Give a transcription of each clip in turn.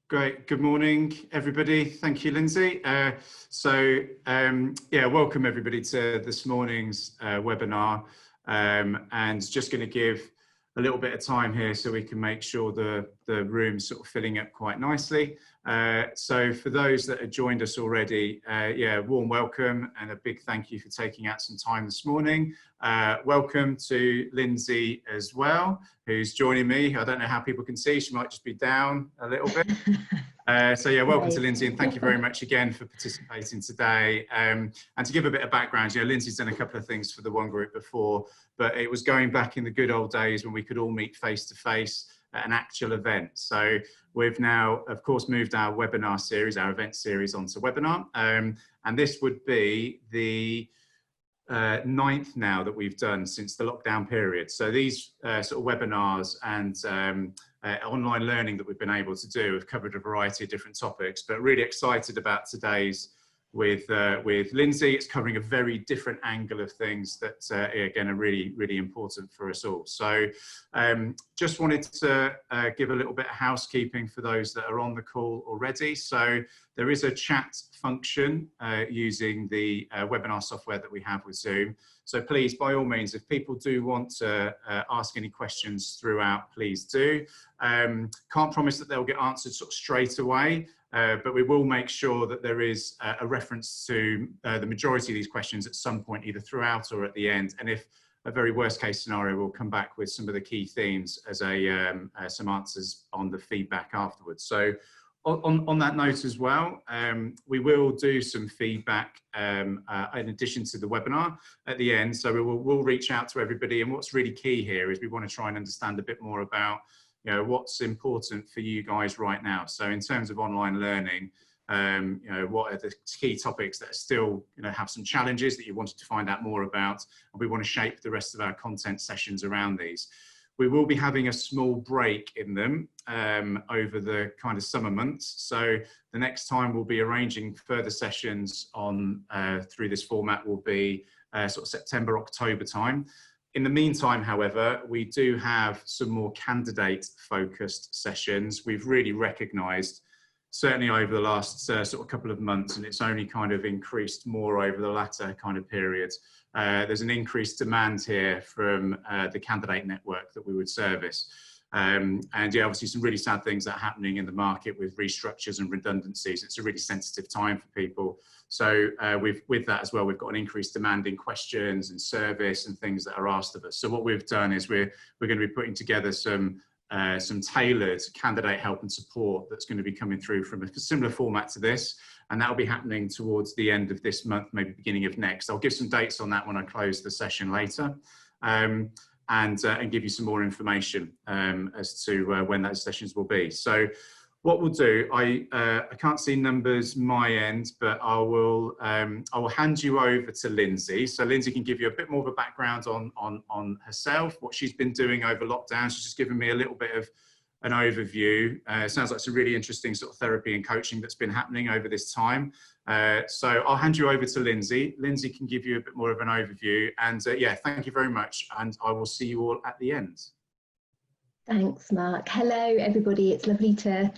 Great. Good morning, everybody. Thank you, Lindsay. Welcome everybody to this morning's webinar. And just going to give a little bit of time here so we can make sure the room's sort of filling up quite nicely. So for those that have joined us already, warm welcome and a big thank you for taking out some time this morning. Welcome to Lindsay as well, who's joining me. I don't know how people can see, she might just be down a little bit. Welcome to Lindsay, and thank you very much again for participating today. And to give a bit of background, Lindsay's done a couple of things for the One Group before, but it was going back in the good old days when we could all meet face to face at an actual event. So we've now, of course, moved our webinar series, our event series, onto webinar. And this would be the 9th now that we've done since the lockdown period. So these sort of webinars and online learning that we've been able to do have covered a variety of different topics, but really excited about today's with Lindsay. It's covering a very different angle of things that again are really, really important for us all. So just wanted to give a little bit of housekeeping for those that are on the call already. So there is a chat function using the webinar software that we have with Zoom. So please, by all means, if people do want to ask any questions throughout, please do. Can't promise that they'll get answered sort of straight away, but we will make sure that there is a reference to the majority of these questions at some point, either throughout or at the end. And if a very worst case scenario, we'll come back with some of the key themes as some answers on the feedback afterwards. So on that note as well, we will do some feedback in addition to the webinar at the end. So we'll reach out to everybody. And what's really key here is we want to try and understand a bit more about what's important for you guys right now. So in terms of online learning, what are the key topics that are still have some challenges that you wanted to find out more about, and we want to shape the rest of our content sessions around these. We will be having a small break in them over the kind of summer months. So the next time we'll be arranging further sessions on through this format will be sort of September, October time. In the meantime, however, we do have some more candidate-focused sessions. We've really recognised, certainly over the last sort of couple of months, and it's only kind of increased more over the latter kind of periods, there's an increased demand here from the candidate network that we would service. Obviously some really sad things that are happening in the market with restructures and redundancies. It's a really sensitive time for people. So with that as well, we've got an increased demand in questions and service and things that are asked of us. So what we've done is we're going to be putting together some tailored candidate help and support that's going to be coming through from a similar format to this, and that will be happening towards the end of this month, maybe beginning of next. I'll give some dates on that when I close the session later, and give you some more information as to when those sessions will be. So what we'll do, I can't see numbers my end, but I will hand you over to Lindsay. So Lindsay can give you a bit more of a background on herself, what she's been doing over lockdown. She's just given me a little bit of an overview. It sounds like some really interesting sort of therapy and coaching that's been happening over this time. So I'll hand you over to Lindsay. Lindsay can give you a bit more of an overview. And thank you very much. And I will see you all at the end. Thanks, Mark. Hello, everybody. It's lovely to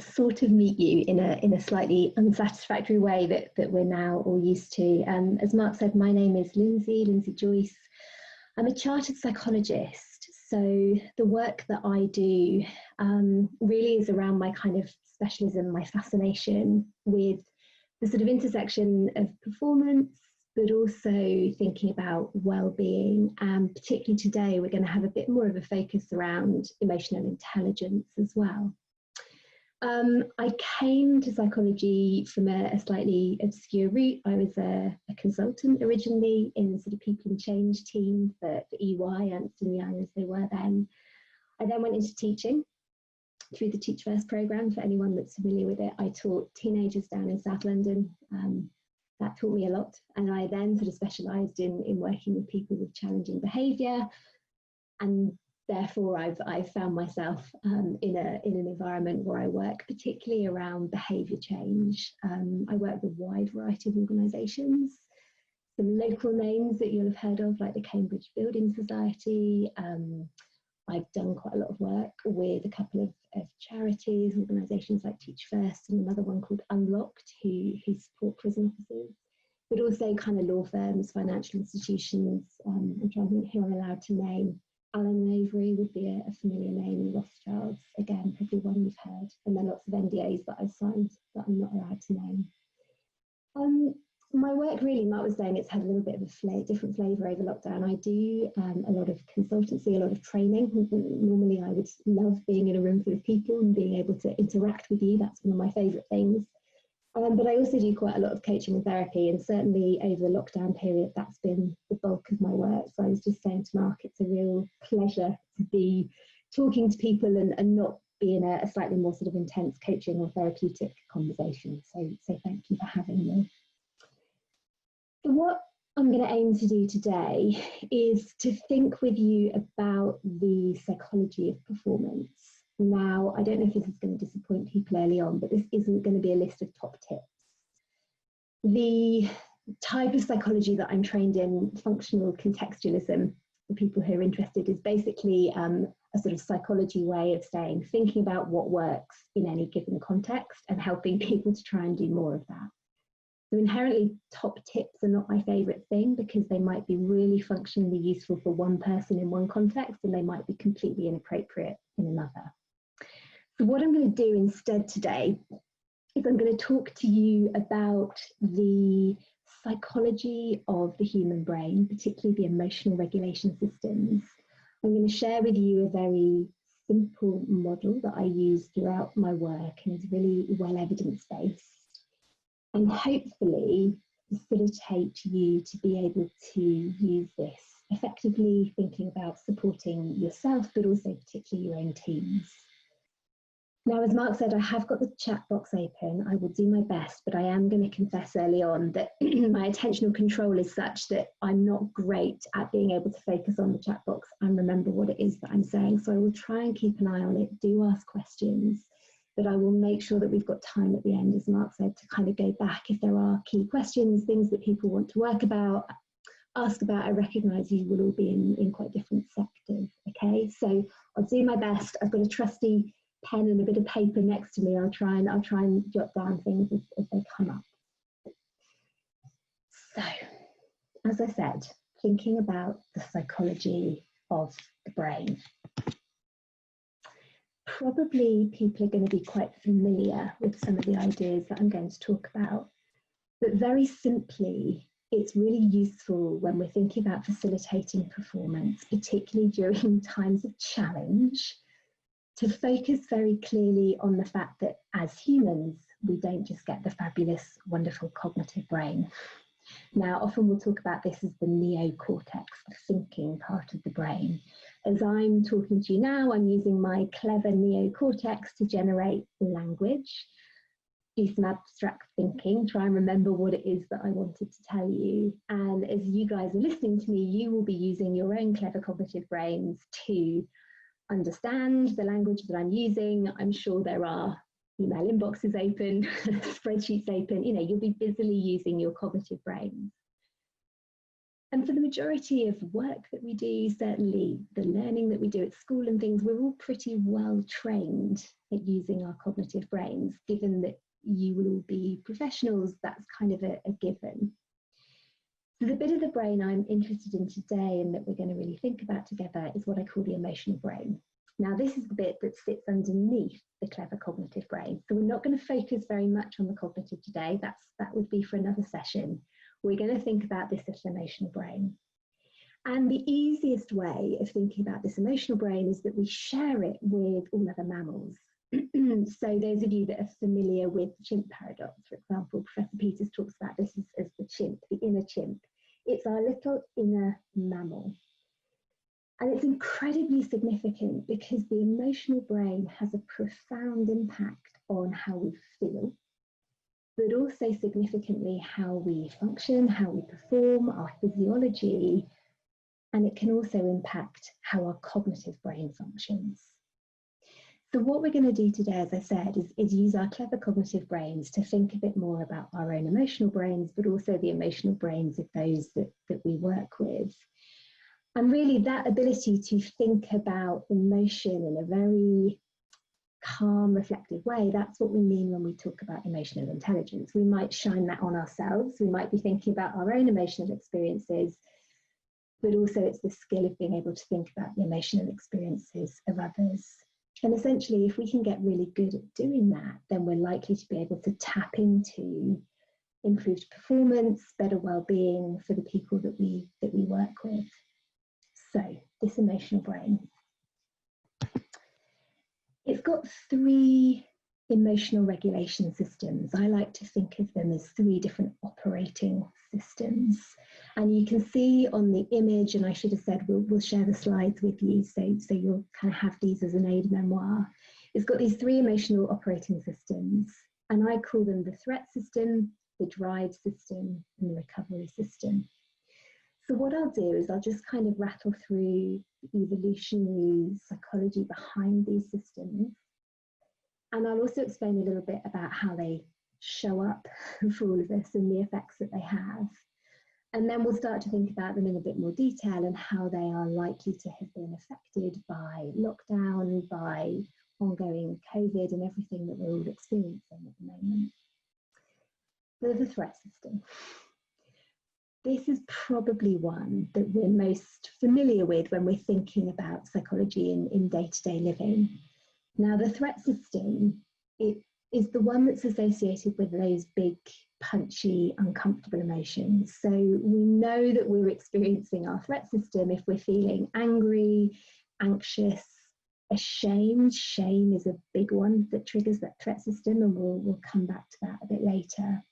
sort of meet you in a slightly unsatisfactory way that we're now all used to. As Mark said, my name is Lindsay Joyce. I'm a chartered psychologist. So the work that I do really is around my kind of specialism, my fascination with the sort of intersection of performance, but also thinking about well-being. And particularly today, we're going to have a bit more of a focus around emotional intelligence as well. I came to psychology from a slightly obscure route. I was a consultant originally in the sort of people and change team for EY, Ernst & Young as they were then. I then went into teaching through the Teach First programme. For anyone that's familiar with it, I taught teenagers down in South London. That taught me a lot. And I then sort of specialised in working with people with challenging behaviour. And therefore, I've found myself in an environment where I work particularly around behaviour change. I work with a wide variety of organisations, some local names that you'll have heard of, like the Cambridge Building Society, I've done quite a lot of work with a couple of charities, organisations like Teach First, and another one called Unlocked, who support prison officers, but also kind of law firms, financial institutions. I'm trying to think who I'm allowed to name. Allen and Overy would be a familiar name, Rothschilds, again, probably one you've heard. And then lots of NDAs that I've signed that I'm not allowed to name. My work really, Mark was saying, it's had a little bit of a different flavour over lockdown. I do a lot of consultancy, a lot of training. Normally I would love being in a room full of people and being able to interact with you. That's one of my favourite things. But I also do quite a lot of coaching and therapy, and certainly over the lockdown period, that's been the bulk of my work. So I was just saying to Mark, it's a real pleasure to be talking to people and not be in a slightly more sort of intense coaching or therapeutic conversation. So thank you for having me. So what I'm going to aim to do today is to think with you about the psychology of performance. Now, I don't know if this is going to disappoint people early on, but this isn't going to be a list of top tips. The type of psychology that I'm trained in, functional contextualism, for people who are interested, is basically a sort of psychology way of saying, thinking about what works in any given context and helping people to try and do more of that. So inherently, top tips are not my favourite thing because they might be really functionally useful for one person in one context and they might be completely inappropriate in another. So what I'm going to do instead today is I'm going to talk to you about the psychology of the human brain, particularly the emotional regulation systems. I'm going to share with you a very simple model that I use throughout my work and is really well evidence-based, and hopefully facilitate you to be able to use this effectively, thinking about supporting yourself, but also particularly your own teams. Now, as Mark said, I have got the chat box open. I will do my best, but I am going to confess early on that my attentional control is such that I'm not great at being able to focus on the chat box and remember what it is that I'm saying. So I will try and keep an eye on it, do ask questions, but I will make sure that we've got time at the end, as Mark said, to kind of go back if there are key questions, things that people want to work about, ask about. I recognise you will all be in quite different sectors, okay? So I'll do my best. I've got a trusty pen and a bit of paper next to me. I'll try and jot down things as they come up. So, as I said, thinking about the psychology of the brain. Probably people are going to be quite familiar with some of the ideas that I'm going to talk about, but very simply, it's really useful when we're thinking about facilitating performance, particularly during times of challenge, to focus very clearly on the fact that as humans, we don't just get the fabulous, wonderful cognitive brain. Now, often we'll talk about this as the neocortex, the thinking part of the brain. As I'm talking to you now, I'm using my clever neocortex to generate language, do some abstract thinking, try and remember what it is that I wanted to tell you. And as you guys are listening to me, you will be using your own clever cognitive brains to understand the language that I'm using. I'm sure there are email inboxes open, spreadsheets open, you know, you'll be busily using your cognitive brains. And for the majority of work that we do, certainly the learning that we do at school and things, we're all pretty well trained at using our cognitive brains, given that you will all be professionals, that's kind of a given. So the bit of the brain I'm interested in today and that we're going to really think about together is what I call the emotional brain. Now, this is the bit that sits underneath the clever cognitive brain. So we're not going to focus very much on the cognitive today. That would be for another session. We're going to think about this little emotional brain. And the easiest way of thinking about this emotional brain is that we share it with all other mammals. So those of you that are familiar with the chimp paradox, for example, Professor Peters talks about this as the chimp, the inner chimp. It's our little inner mammal. And it's incredibly significant because the emotional brain has a profound impact on how we feel, but also significantly how we function, how we perform, our physiology, and it can also impact how our cognitive brain functions. So what we're going to do today, as I said, is use our clever cognitive brains to think a bit more about our own emotional brains, but also the emotional brains of those that we work with. And really that ability to think about emotion in a very calm, reflective way, that's what we mean when we talk about emotional intelligence. We might shine that on ourselves. We might be thinking about our own emotional experiences, but also it's the skill of being able to think about the emotional experiences of others. And essentially, if we can get really good at doing that, then we're likely to be able to tap into improved performance, better well-being for the people that we work with. So this emotional brain, it's got 3 emotional regulation systems. I like to think of them as 3 different operating systems. And you can see on the image, and I should have said we'll share the slides with you, so you'll kind of have these as an aide-memoire. It's got these 3 emotional operating systems, and I call them the threat system, the drive system, and the recovery system. So what I'll do is I'll just kind of rattle through the evolutionary psychology behind these systems. And I'll also explain a little bit about how they show up for all of us and the effects that they have. And then we'll start to think about them in a bit more detail and how they are likely to have been affected by lockdown, by ongoing COVID and everything that we're all experiencing at the moment. The threat system. This is probably one that we're most familiar with when we're thinking about psychology in day-to-day living. Now, the threat system, it is the one that's associated with those big, punchy, uncomfortable emotions. So we know that we're experiencing our threat system if we're feeling angry, anxious, ashamed. Shame is a big one that triggers that threat system, and we'll come back to that a bit later.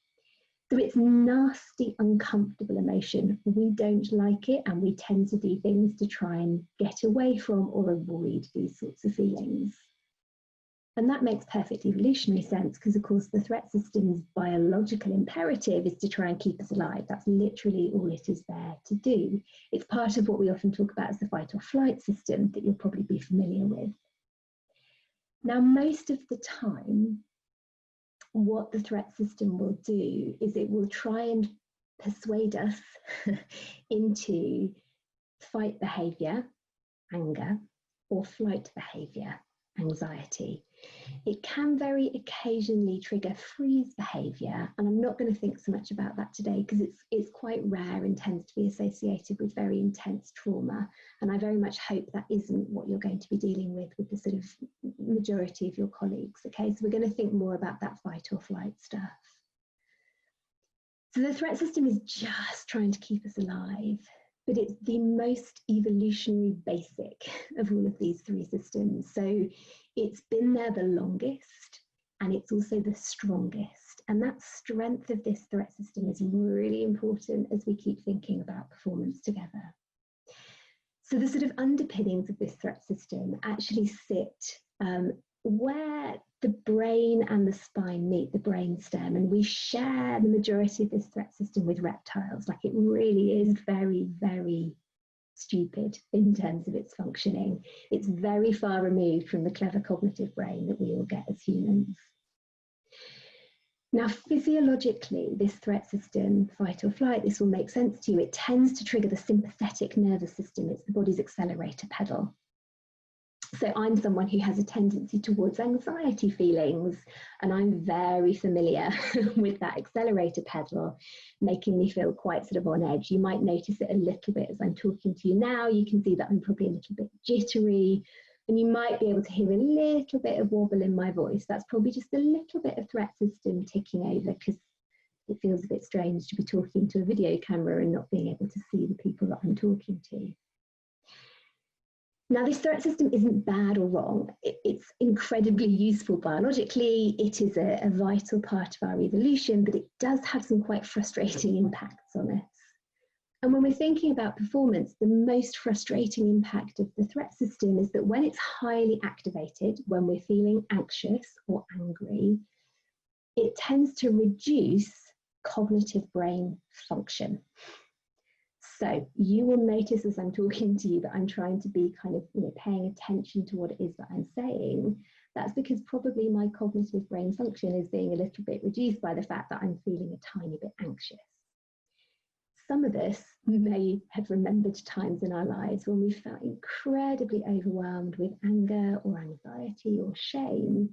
So it's nasty, uncomfortable emotion. We don't like it, and we tend to do things to try and get away from or avoid these sorts of feelings. And that makes perfect evolutionary sense because, of course, the threat system's biological imperative is to try and keep us alive. That's literally all it is there to do. It's part of what we often talk about as the fight or flight system that you'll probably be familiar with. Now, most of the time, what the threat system will do is it will try and persuade us into fight behavior, anger, or flight behavior, anxiety. It can very occasionally trigger freeze behavior, and I'm not going to think so much about that today because it's quite rare and tends to be associated with very intense trauma, and I very much hope that isn't what you're going to be dealing with the sort of majority of your colleagues. Okay, so we're going to think more about that fight or flight stuff. So the threat system is just trying to keep us alive, but it's the most evolutionary basic of all of these 3 systems. So it's been there the longest, and it's also the strongest. And that strength of this threat system is really important as we keep thinking about performance together. So the sort of underpinnings of this threat system actually sit where the brain and the spine meet, the brainstem, and we share the majority of this threat system with reptiles. Like, it really is very, very stupid in terms of its functioning. It's very far removed from the clever cognitive brain that we all get as humans. Now, physiologically, this threat system, fight or flight, this will make sense to you. It tends to trigger the sympathetic nervous system. It's the body's accelerator pedal. So I'm someone who has a tendency towards anxiety feelings, and I'm very familiar with that accelerator pedal making me feel quite sort of on edge. You might notice it a little bit as I'm talking to you now. You can see that I'm probably a little bit jittery, and you might be able to hear a little bit of wobble in my voice. That's probably just a little bit of threat system ticking over, because it feels a bit strange to be talking to a video camera and not being able to see the people that I'm talking to. Now, this threat system isn't bad or wrong. It's incredibly useful biologically. It is a vital part of our evolution, but it does have some quite frustrating impacts on us. And when we're thinking about performance, the most frustrating impact of the threat system is that when it's highly activated, when we're feeling anxious or angry, it tends to reduce cognitive brain function. So you will notice as I'm talking to you that I'm trying to be kind of, paying attention to what it is that I'm saying. That's because probably my cognitive brain function is being a little bit reduced by the fact that I'm feeling a tiny bit anxious. some of us may have remembered times in our lives when we felt incredibly overwhelmed with anger or anxiety or shame.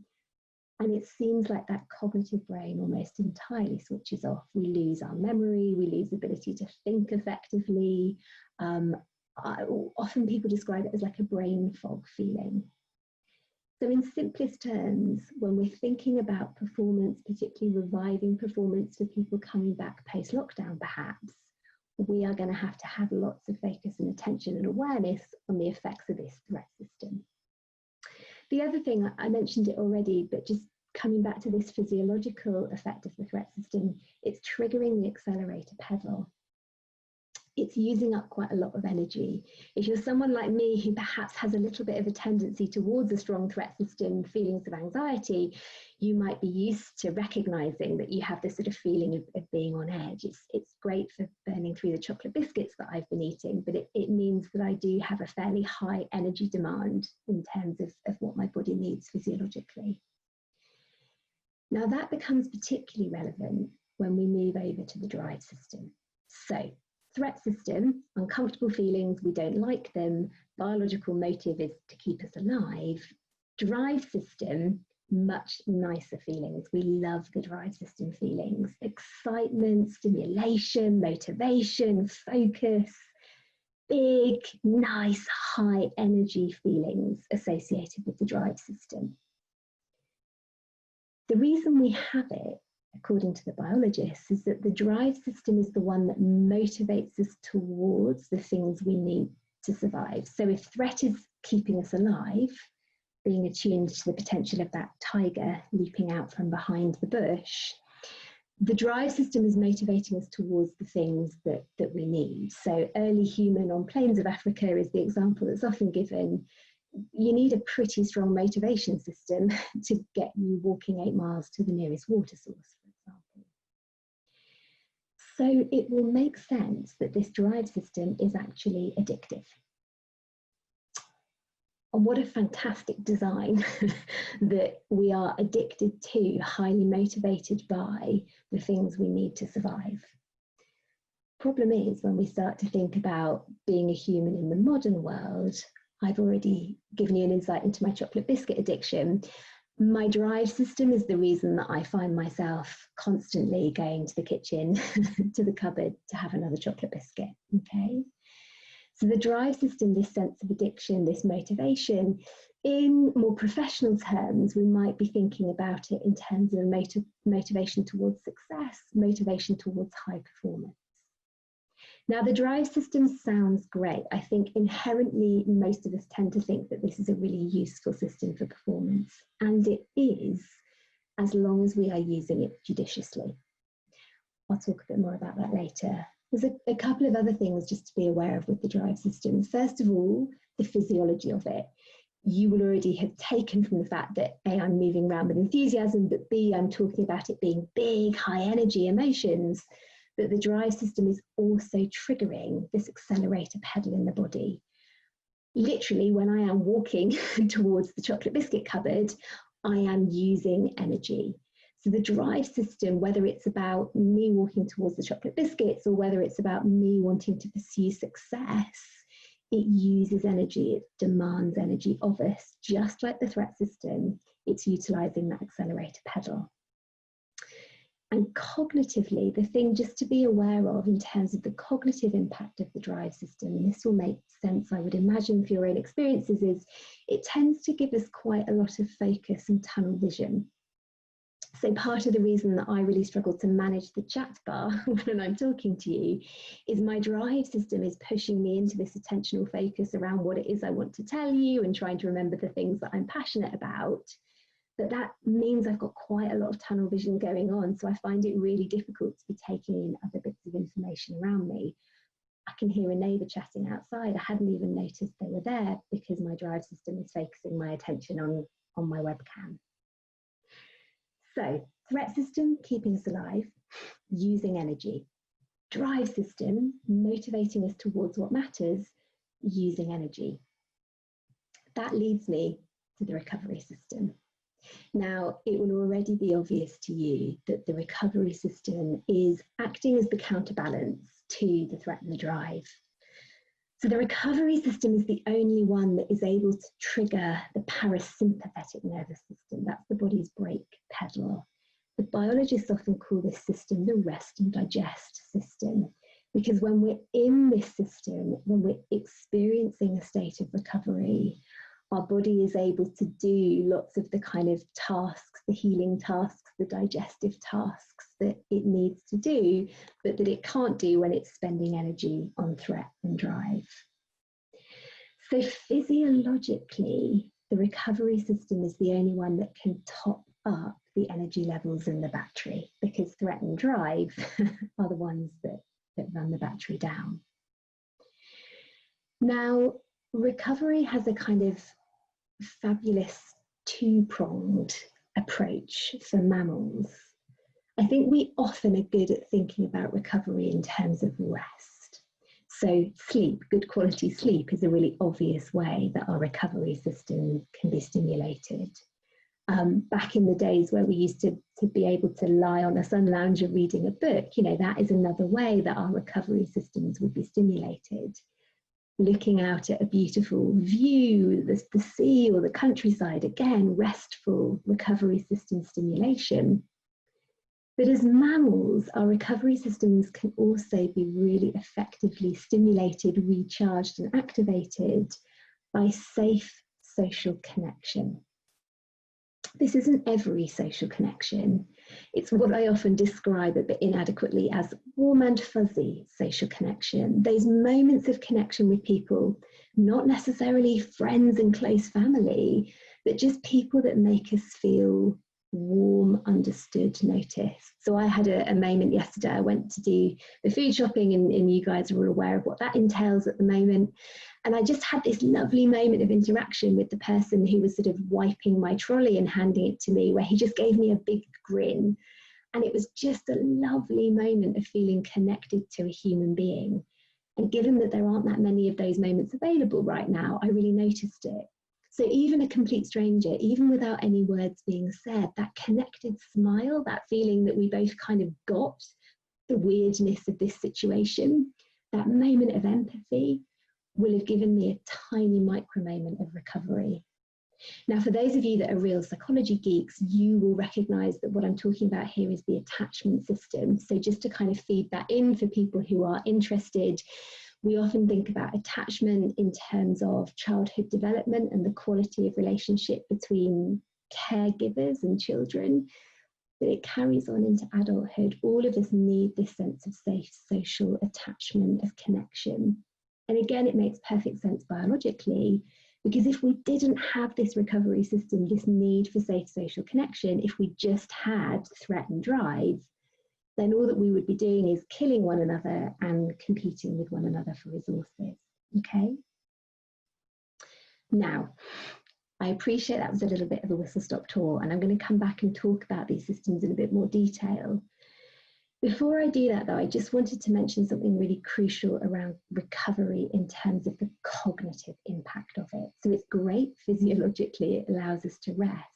And it seems like that cognitive brain almost entirely switches off. We lose our memory, we lose the ability to think effectively. Often people describe it as like a brain fog feeling. So in simplest terms, when we're thinking about performance, particularly reviving performance for people coming back post-lockdown perhaps, we are going to have lots of focus and attention and awareness on the effects of this threat system. The other thing, I mentioned it already, but just coming back to this physiological effect of the threat system, it's triggering the accelerator pedal. It's using up quite a lot of energy. If you're someone like me who perhaps has a little bit of a tendency towards a strong threat system, feelings of anxiety, you might be used to recognizing that you have this sort of feeling of being on edge. It's great for burning through the chocolate biscuits that I've been eating, but it means that I do have a fairly high energy demand in terms of what my body needs physiologically. Now that becomes particularly relevant when we move over to the drive system. So, threat system, uncomfortable feelings, we don't like them, biological motive is to keep us alive. Drive system, much nicer feelings. We love the drive system feelings. Excitement, stimulation, motivation, focus, big, nice, high energy feelings associated with the drive system. The reason we have it, according to the biologists, is that the drive system is the one that motivates us towards the things we need to survive. So if threat is keeping us alive, being attuned to the potential of that tiger leaping out from behind the bush, the drive system is motivating us towards the things that we need. So early human on plains of Africa is the example that's often given. You need a pretty strong motivation system to get you walking 8 miles to the nearest water source, for example. So it will make sense that this drive system is actually addictive. And what a fantastic design that we are addicted to, highly motivated by the things we need to survive. Problem is, when we start to think about being a human in the modern world, I've already given you an insight into my chocolate biscuit addiction. My drive system is the reason that I find myself constantly going to the kitchen, to the cupboard to have another chocolate biscuit, okay? So the drive system, this sense of addiction, this motivation, in more professional terms, we might be thinking about it in terms of motivation towards success, motivation towards high performance. Now, the drive system sounds great. I think inherently most of us tend to think that this is a really useful system for performance, and it is, as long as we are using it judiciously. I'll talk a bit more about that later. There's a couple of other things just to be aware of with the drive system. First of all, the physiology of it. You will already have taken from the fact that A, I'm moving around with enthusiasm, but B, I'm talking about it being big, high energy emotions, that the drive system is also triggering this accelerator pedal in the body. Literally, when I am walking towards the chocolate biscuit cupboard, I am using energy. So the drive system, whether it's about me walking towards the chocolate biscuits or whether it's about me wanting to pursue success, it uses energy, it demands energy of us. Just like the threat system, it's utilizing that accelerator pedal. And cognitively, the thing just to be aware of in terms of the cognitive impact of the drive system, and this will make sense, I would imagine, for your own experiences, is it tends to give us quite a lot of focus and tunnel vision. So part of the reason that I really struggle to manage the chat bar when I'm talking to you is my drive system is pushing me into this attentional focus around what it is I want to tell you and trying to remember the things that I'm passionate about. But that means I've got quite a lot of tunnel vision going on. So I find it really difficult to be taking in other bits of information around me. I can hear a neighbour chatting outside. I hadn't even noticed they were there because my drive system is focusing my attention on my webcam. So threat system, keeping us alive, using energy. Drive system, motivating us towards what matters, using energy. That leads me to the recovery system. Now, it will already be obvious to you that the recovery system is acting as the counterbalance to the threat and the drive. So the recovery system is the only one that is able to trigger the parasympathetic nervous system. That's the body's brake pedal. The biologists often call this system the rest and digest system, because when we're in this system, when we're experiencing a state of recovery, our body is able to do lots of the kind of tasks, the healing tasks, the digestive tasks that it needs to do, but that it can't do when it's spending energy on threat and drive. So physiologically, the recovery system is the only one that can top up the energy levels in the battery, because threat and drive are the ones that run the battery down. Now, recovery has a kind of fabulous two-pronged approach for mammals. I think we often are good at thinking about recovery in terms of rest. So sleep, good quality sleep, is a really obvious way that our recovery system can be stimulated. Back in the days where we used to be able to lie on a sun lounger reading a book, you know, that is another way that our recovery systems would be stimulated. Looking out at a beautiful view, the sea or the countryside, again, restful recovery system stimulation. But as mammals, our recovery systems can also be really effectively stimulated, recharged and activated by safe social connection. This isn't every social connection. It's what I often describe a bit inadequately as warm and fuzzy social connection. Those moments of connection with people, not necessarily friends and close family, but just people that make us feel warm, understood, noticed. So I had a moment yesterday. I went to do the food shopping, and you guys are all aware of what that entails at the moment. And I just had this lovely moment of interaction with the person who was sort of wiping my trolley and handing it to me, where he just gave me a big grin. And it was just a lovely moment of feeling connected to a human being. And given that there aren't that many of those moments available right now, I really noticed it. So even a complete stranger, even without any words being said, that connected smile, that feeling that we both kind of got the weirdness of this situation, that moment of empathy will have given me a tiny micro moment of recovery. Now, for those of you that are real psychology geeks, you will recognize that what I'm talking about here is the attachment system. So just to kind of feed that in for people who are interested, we often think about attachment in terms of childhood development and the quality of relationship between caregivers and children, but it carries on into adulthood. All of us need this sense of safe social attachment, of connection. And again, it makes perfect sense biologically, because if we didn't have this recovery system, this need for safe social connection, if we just had threat and drive, then all that we would be doing is killing one another and competing with one another for resources, okay? Now, I appreciate that was a little bit of a whistle-stop tour, and I'm going to come back and talk about these systems in a bit more detail. Before I do that, though, I just wanted to mention something really crucial around recovery in terms of the cognitive impact of it. So it's great physiologically, it allows us to rest.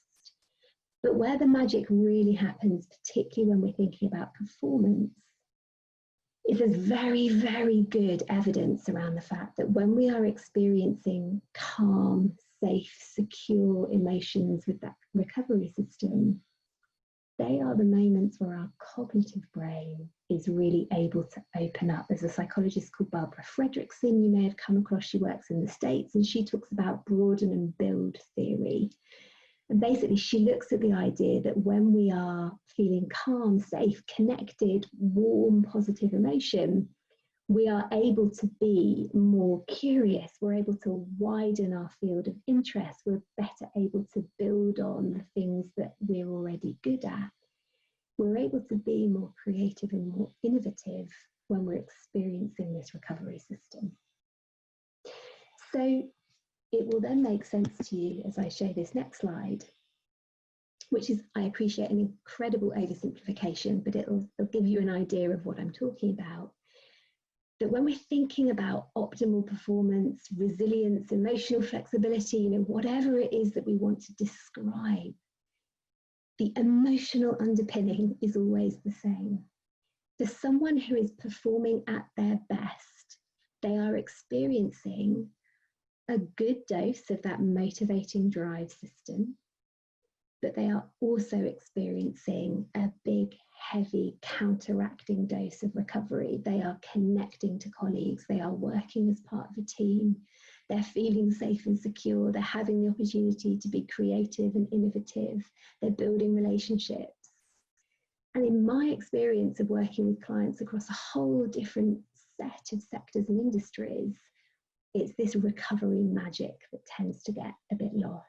But where the magic really happens, particularly when we're thinking about performance, is there's very, very good evidence around the fact that when we are experiencing calm, safe, secure emotions with that recovery system, they are the moments where our cognitive brain is really able to open up. There's a psychologist called Barbara Fredrickson, you may have come across, she works in the States, and she talks about broaden and build theory. And basically, she looks at the idea that when we are feeling calm, safe, connected, warm, positive emotion, we are able to be more curious. We're able to widen our field of interest. We're better able to build on the things that we're already good at. We're able to be more creative and more innovative when we're experiencing this recovery system. So it will then make sense to you as I show this next slide, which is, I appreciate, an incredible oversimplification, but it'll give you an idea of what I'm talking about. That when we're thinking about optimal performance, resilience, emotional flexibility, you know, whatever it is that we want to describe, the emotional underpinning is always the same. For someone who is performing at their best, they are experiencing a good dose of that motivating drive system, but they are also experiencing a big, heavy, counteracting dose of recovery. They are connecting to colleagues, they are working as part of a team, they're feeling safe and secure, they're having the opportunity to be creative and innovative, they're building relationships. And in my experience of working with clients across a whole different set of sectors and industries, it's this recovery magic that tends to get a bit lost.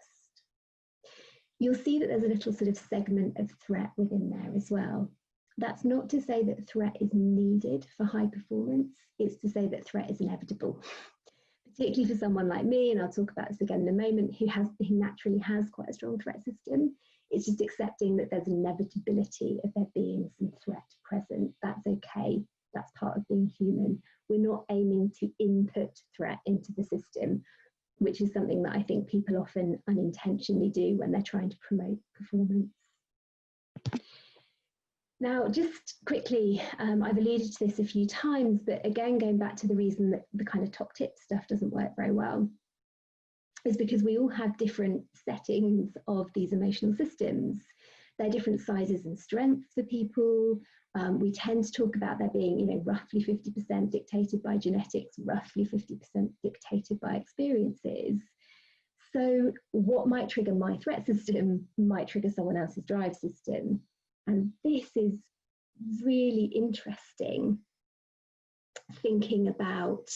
You'll see that there's a little sort of segment of threat within there as well. That's not to say that threat is needed for high performance, it's to say that threat is inevitable. Particularly for someone like me, and I'll talk about this again in a moment, who naturally has quite a strong threat system. It's just accepting that there's an inevitability of there being some threat present. That's okay, that's part of being human. We're not aiming to input threat into the system, which is something that I think people often unintentionally do when they're trying to promote performance. Now, just quickly, I've alluded to this a few times, but again, going back to the reason that the kind of top tip stuff doesn't work very well is because we all have different settings of these emotional systems. They're different sizes and strengths for people. We tend to talk about there being, roughly 50% dictated by genetics, roughly 50% dictated by experiences. So what might trigger my threat system might trigger someone else's drive system. And this is really interesting, thinking about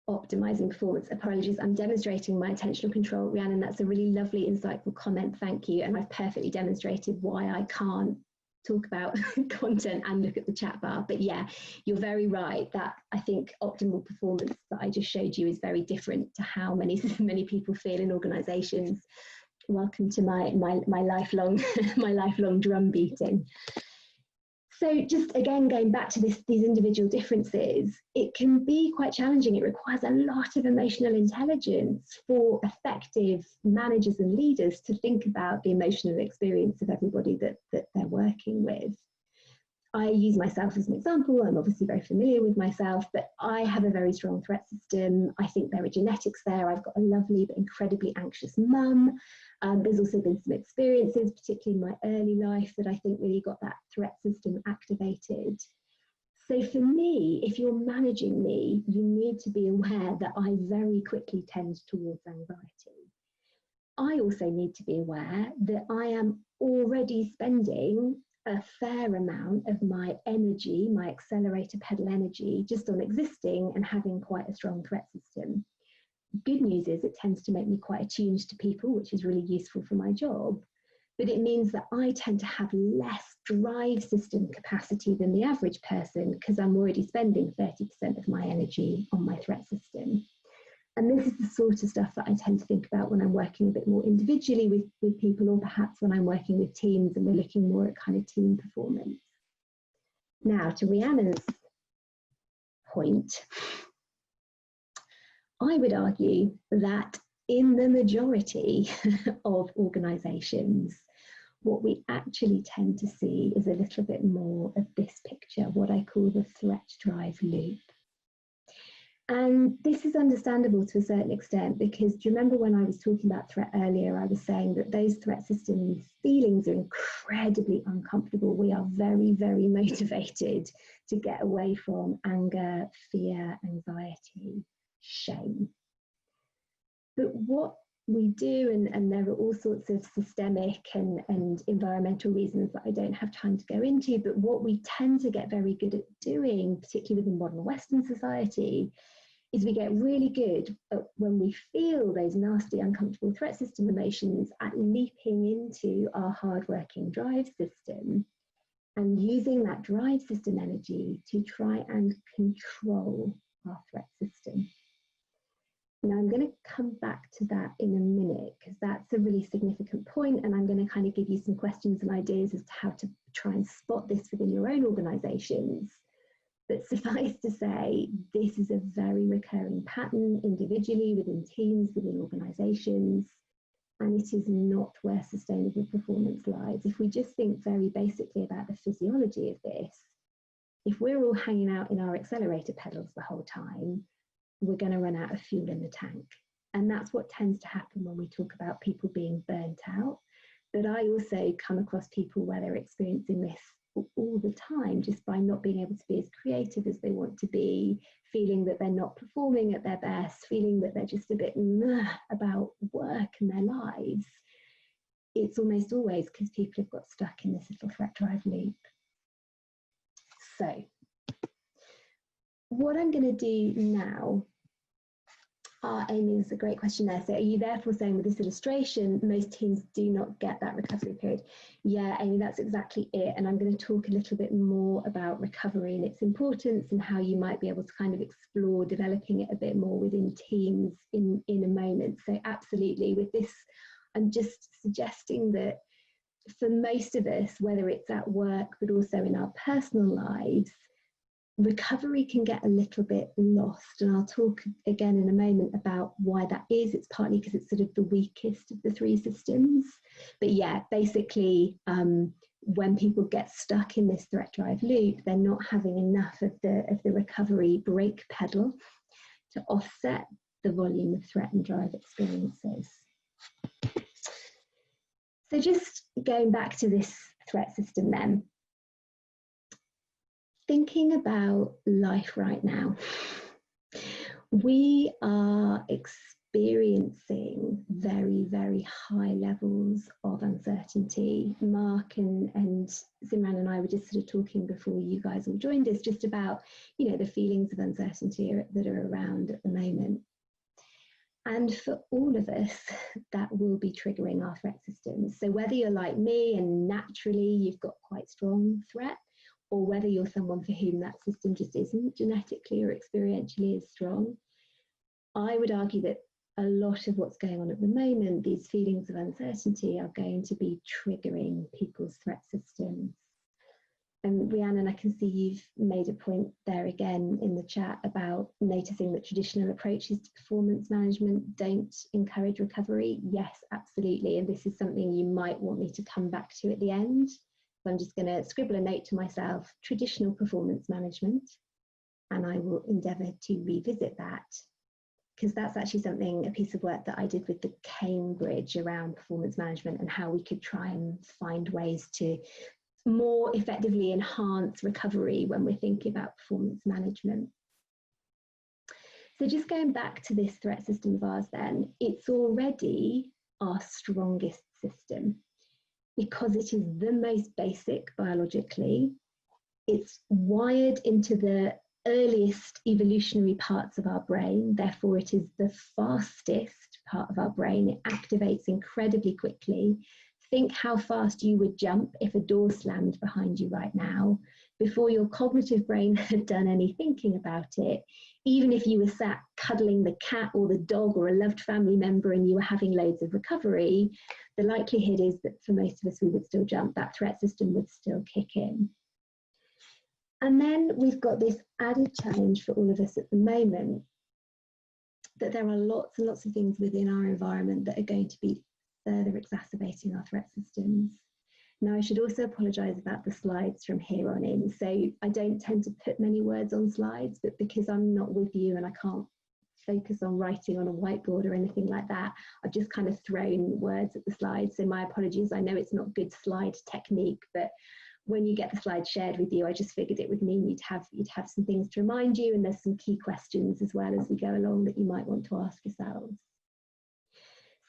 optimizing performance. Apologies, I'm demonstrating my attentional control, Rhiannon. That's a really lovely, insightful comment. Thank you. And I've perfectly demonstrated why I can't talk about content and look at the chat bar. But yeah, you're very right that I think optimal performance that I just showed you is very different to how many people feel in organizations. Welcome to my lifelong my lifelong drum beating. So just again, going back to these individual differences, it can be quite challenging. It requires a lot of emotional intelligence for effective managers and leaders to think about the emotional experience of everybody that they're working with. I use myself as an example. I'm obviously very familiar with myself, but I have a very strong threat system. I think there are genetics there. I've got a lovely but incredibly anxious mum. There's also been some experiences, particularly in my early life, that I think really got that threat system activated. So for me, if you're managing me, you need to be aware that I very quickly tend towards anxiety. I also need to be aware that I am already spending a fair amount of my energy, my accelerator pedal energy, just on existing and having quite a strong threat system. Good news is it tends to make me quite attuned to people, which is really useful for my job. But it means that I tend to have less drive system capacity than the average person because I'm already spending 30% of my energy on my threat system. And this is the sort of stuff that I tend to think about when I'm working a bit more individually with people, or perhaps when I'm working with teams and we're looking more at kind of team performance. Now, to Rhiannon's point, I would argue that in the majority of organisations, what we actually tend to see is a little bit more of this picture, what I call the threat drive loop. And this is understandable to a certain extent because do you remember when I was talking about threat earlier, I was saying that those threat system feelings are incredibly uncomfortable. We are very, very motivated to get away from anger, fear, anxiety, shame. But what we do, and there are all sorts of systemic and environmental reasons that I don't have time to go into, but what we tend to get very good at doing, particularly within modern Western society, is we get really good at when we feel those nasty, uncomfortable threat system emotions at leaping into our hardworking drive system and using that drive system energy to try and control our threat system. Now, I'm going to come back to that in a minute because that's a really significant point, and I'm going to kind of give you some questions and ideas as to how to try and spot this within your own organisations. But suffice to say, this is a very recurring pattern individually, within teams, within organisations, and it is not where sustainable performance lies. If we just think very basically about the physiology of this, if we're all hanging out in our accelerator pedals the whole time, we're going to run out of fuel in the tank. And that's what tends to happen when we talk about people being burnt out. But I also come across people where they're experiencing this all the time, just by not being able to be as creative as they want to be, feeling that they're not performing at their best, feeling that they're just a bit about work and their lives. It's almost always because people have got stuck in this little threat drive loop. So what I'm going to do now, Amy, is a great question there. So are you therefore saying with this illustration, most teams do not get that recovery period? Yeah, Amy, that's exactly it. And I'm going to talk a little bit more about recovery and its importance and how you might be able to kind of explore developing it a bit more within teams in a moment. So absolutely, with this, I'm just suggesting that for most of us, whether it's at work, but also in our personal lives, recovery can get a little bit lost, and I'll talk again in a moment about why that is. It's partly because it's sort of the weakest of the three systems, but yeah, basically when people get stuck in this threat drive loop, they're not having enough of the recovery brake pedal to offset the volume of threat and drive experiences. So just going back to this threat system then, thinking about life right now, we are experiencing very, very high levels of uncertainty. Mark and Simran and I were just sort of talking before you guys all joined us, just about, you know, the feelings of uncertainty that are around at the moment. And for all of us, that will be triggering our threat systems. So whether you're like me and naturally you've got quite strong threat, or whether you're someone for whom that system just isn't genetically or experientially as strong, I would argue that a lot of what's going on at the moment, these feelings of uncertainty, are going to be triggering people's threat systems. And Rhiannon, I can see you've made a point there again in the chat about noticing that traditional approaches to performance management don't encourage recovery. Yes, absolutely. And this is something you might want me to come back to at the end. So I'm just going to scribble a note to myself, traditional performance management, and I will endeavour to revisit that, because that's actually something, a piece of work that I did with the Cambridge around performance management and how we could try and find ways to more effectively enhance recovery when we're thinking about performance management. So just going back to this threat system of ours then, it's already our strongest system because it is the most basic biologically. It's wired into the earliest evolutionary parts of our brain, therefore it is the fastest part of our brain. It activates incredibly quickly. Think how fast you would jump if a door slammed behind you right now, before your cognitive brain had done any thinking about it. Even if you were sat cuddling the cat or the dog or a loved family member and you were having loads of recovery, the likelihood is that for most of us we would still jump. That threat system would still kick in. And then we've got this added challenge for all of us at the moment, that there are lots and lots of things within our environment that are going to be further exacerbating our threat systems. Now, I should also apologise about the slides from here on in. So I don't tend to put many words on slides, but because I'm not with you and I can't focus on writing on a whiteboard or anything like that, I've just kind of thrown words at the slides. So my apologies. I know it's not good slide technique, but when you get the slides shared with you, I just figured it would mean you'd have some things to remind you, and there's some key questions as well as we go along that you might want to ask yourselves.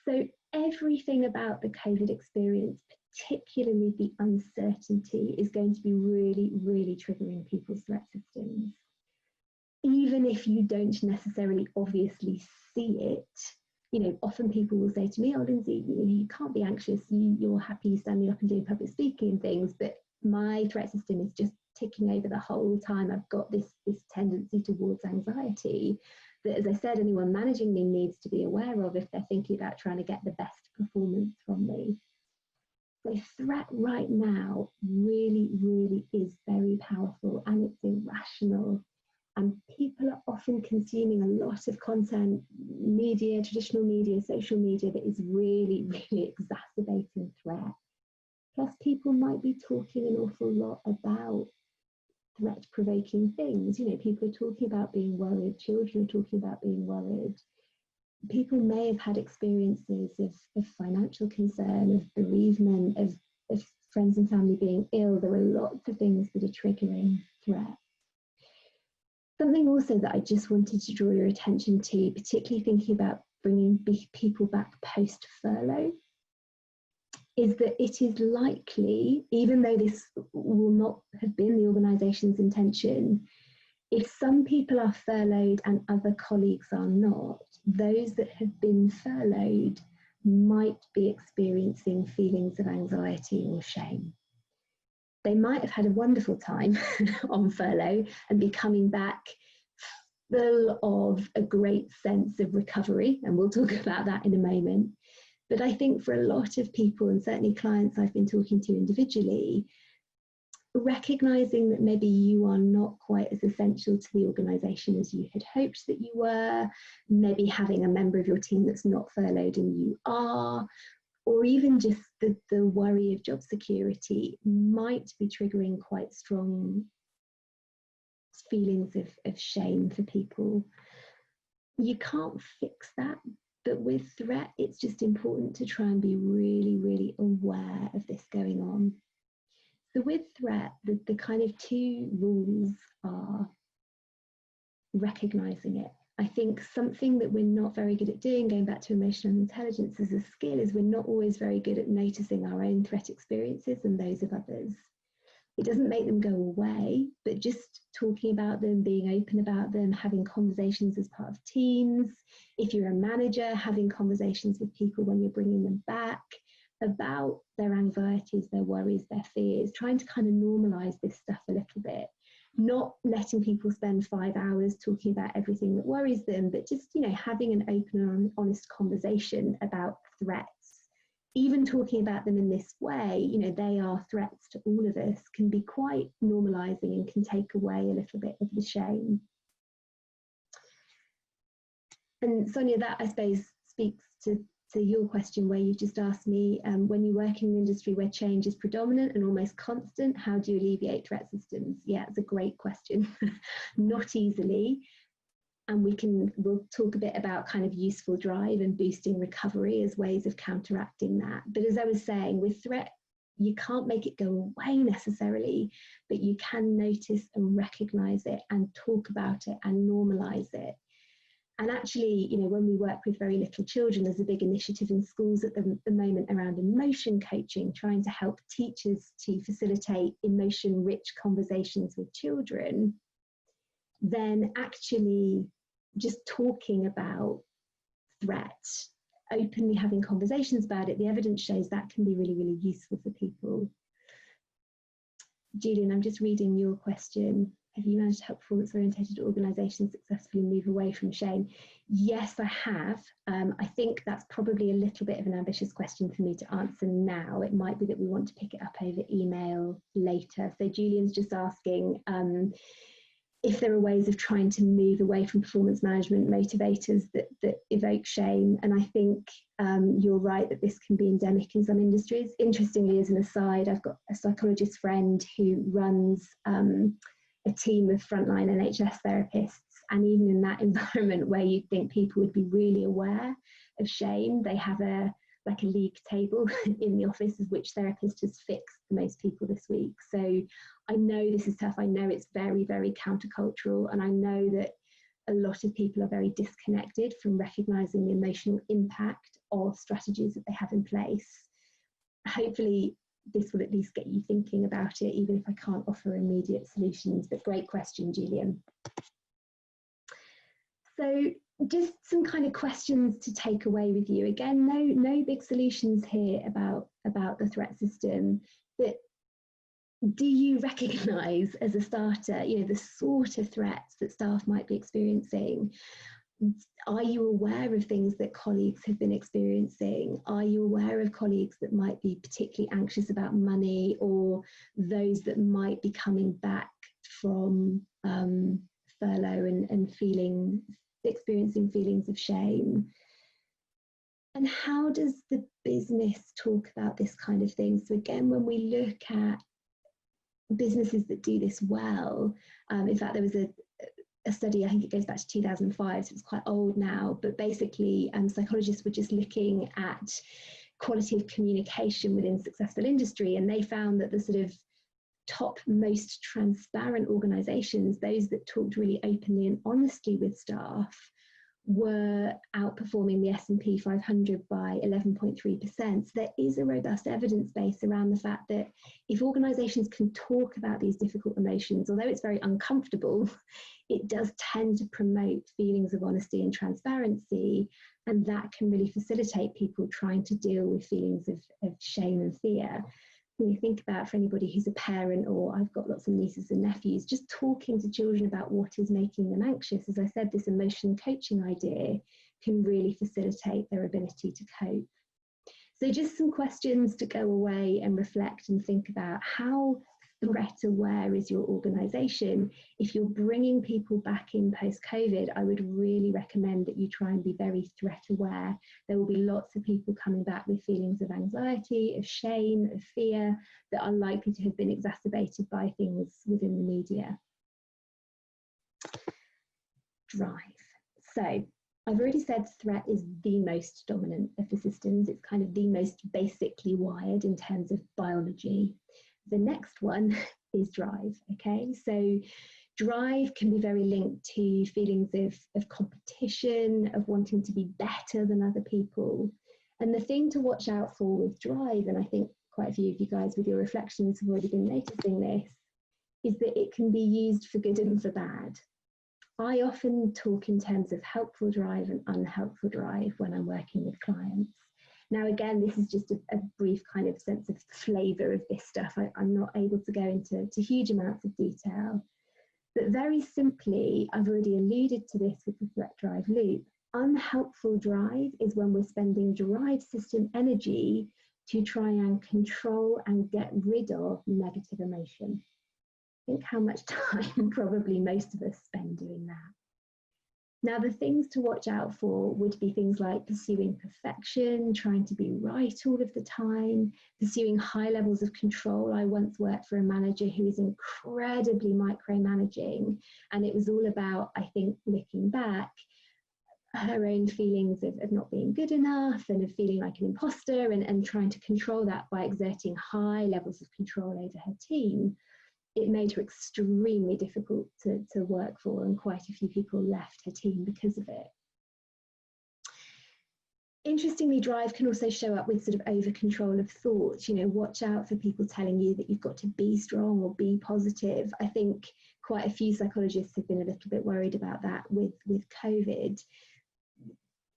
So everything about the COVID experience, particularly the uncertainty, is going to be really, really triggering people's threat systems. Even if you don't necessarily obviously see it, you know, often people will say to me, oh, Lindsay, you can't be anxious, you're happy standing up and doing public speaking and things, but my threat system is just ticking over the whole time. I've got this tendency towards anxiety that, as I said, anyone managing me needs to be aware of if they're thinking about trying to get the best performance from me. So threat right now really, really is very powerful, and it's irrational. And people are often consuming a lot of content, media, traditional media, social media, that is really, really exacerbating threat. Plus, people might be talking an awful lot about threat-provoking things. You know, people are talking about being worried, children are talking about being worried. People may have had experiences of financial concern, of bereavement, of friends and family being ill. There are lots of things that are triggering threat. Something also that I just wanted to draw your attention to, particularly thinking about bringing people back post-furlough, is that it is likely, even though this will not have been the organisation's intention, if some people are furloughed and other colleagues are not, those that have been furloughed might be experiencing feelings of anxiety or shame. They might have had a wonderful time on furlough and be coming back full of a great sense of recovery, and we'll talk about that in a moment. But I think for a lot of people, and certainly clients I've been talking to individually, recognising that maybe you are not quite as essential to the organisation as you had hoped that you were, maybe having a member of your team that's not furloughed and you are, or even just the worry of job security might be triggering quite strong feelings of shame for people. You can't fix that, but with threat, it's just important to try and be really, really aware of this going on. So with threat, the kind of two rules are recognising it. I think something that we're not very good at doing, going back to emotional intelligence as a skill, is we're not always very good at noticing our own threat experiences and those of others. It doesn't make them go away, but just talking about them, being open about them, having conversations as part of teams. If you're a manager, having conversations with people when you're bringing them back about their anxieties, their worries, their fears, trying to kind of normalise this stuff a little bit. Not letting people spend 5 hours talking about everything that worries them, but just, you know, having an open and honest conversation about threats. Even talking about them in this way, you know, they are threats to all of us, can be quite normalising and can take away a little bit of the shame. And Sonia, that I suppose speaks to your question where you just asked me, when you work in an industry where change is predominant and almost constant, how do you alleviate threat systems? Yeah, it's a great question. Not easily. And we'll talk a bit about kind of useful drive and boosting recovery as ways of counteracting that. But as I was saying, with threat, you can't make it go away necessarily, but you can notice and recognise it and talk about it and normalise it. And actually, you know, when we work with very little children, there's a big initiative in schools at the moment around emotion coaching, trying to help teachers to facilitate emotion-rich conversations with children. Then actually just talking about threat, openly having conversations about it, the evidence shows that can be really, really useful for people. Julian, I'm just reading your question. Have you managed to help performance-oriented organisations successfully move away from shame? Yes, I have. I think that's probably a little bit of an ambitious question for me to answer now. It might be that we want to pick it up over email later. So Julian's just asking if there are ways of trying to move away from performance management motivators that evoke shame. And I think you're right that this can be endemic in some industries. Interestingly, as an aside, I've got a psychologist friend who runs a team of frontline NHS therapists, and even in that environment where you'd think people would be really aware of shame, they have a league table in the office of which therapist has fixed the most people this week. So I know this is tough. I know it's very, very countercultural, and I know that a lot of people are very disconnected from recognising the emotional impact of strategies that they have in place. Hopefully this will at least get you thinking about it, even if I can't offer immediate solutions. But great question, Julian. So just some kind of questions to take away with you. Again, no big solutions here about the threat system, but do you recognise as a starter, you know, the sort of threats that staff might be experiencing? Are you aware of things that colleagues have been experiencing? Are you aware of colleagues that might be particularly anxious about money, or those that might be coming back from furlough and experiencing feelings of shame? And how does the business talk about this kind of thing? So again, when we look at businesses that do this well, in fact, there was a study, I think it goes back to 2005, so it's quite old now, but basically psychologists were just looking at quality of communication within successful industry, and they found that the sort of top most transparent organizations, those that talked really openly and honestly with staff, were outperforming the S&P 500 by 11.3%. So there is a robust evidence base around the fact that if organizations can talk about these difficult emotions, although it's very uncomfortable, it does tend to promote feelings of honesty and transparency, and that can really facilitate people trying to deal with feelings of shame and fear. When you think about, for anybody who's a parent, or I've got lots of nieces and nephews, just talking to children about what is making them anxious, as I said, this emotion coaching idea can really facilitate their ability to cope. So just some questions to go away and reflect and think about. How threat aware is your organisation? If you're bringing people back in post-COVID, I would really recommend that you try and be very threat aware. There will be lots of people coming back with feelings of anxiety, of shame, of fear that are likely to have been exacerbated by things within the media. Drive. So I've already said threat is the most dominant of the systems. It's kind of the most basically wired in terms of biology. The next one is drive, okay? So drive can be very linked to feelings of competition, of wanting to be better than other people. And the thing to watch out for with drive, and I think quite a few of you guys with your reflections have already been noticing this, is that it can be used for good and for bad. I often talk in terms of helpful drive and unhelpful drive when I'm working with clients. Now, again, this is just a brief kind of sense of flavour of this stuff. I'm not able to go into huge amounts of detail. But very simply, I've already alluded to this with the threat drive loop. Unhelpful drive is when we're spending drive system energy to try and control and get rid of negative emotion. Think how much time probably most of us spend doing that. Now, the things to watch out for would be things like pursuing perfection, trying to be right all of the time, pursuing high levels of control. I once worked for a manager who was incredibly micromanaging, and it was all about, I think, looking back, her own feelings of not being good enough and of feeling like an imposter, and trying to control that by exerting high levels of control over her team. It made her extremely difficult to work for, and quite a few people left her team because of it. Interestingly, drive can also show up with sort of over control of thoughts. You know, watch out for people telling you that you've got to be strong or be positive. I think quite a few psychologists have been a little bit worried about that with COVID.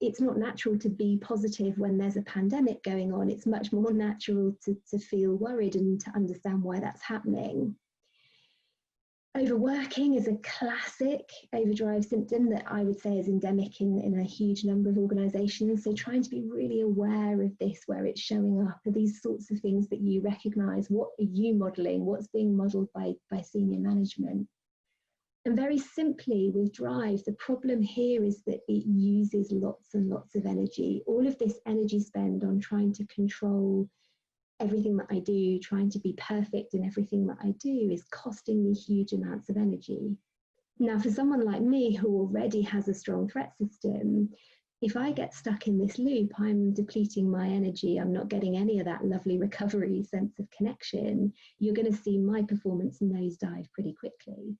It's not natural to be positive when there's a pandemic going on. It's much more natural to feel worried and to understand why that's happening. Overworking is a classic overdrive symptom that I would say is endemic in a huge number of organisations. So trying to be really aware of this, where it's showing up, are these sorts of things that you recognise. What are you modelling? What's being modelled by senior management? And very simply with drive, the problem here is that it uses lots and lots of energy. All of this energy spend on trying to control everything that I do, trying to be perfect in everything that I do, is costing me huge amounts of energy. Now, for someone like me who already has a strong threat system, if I get stuck in this loop, I'm depleting my energy. I'm not getting any of that lovely recovery sense of connection. You're going to see my performance nosedive pretty quickly.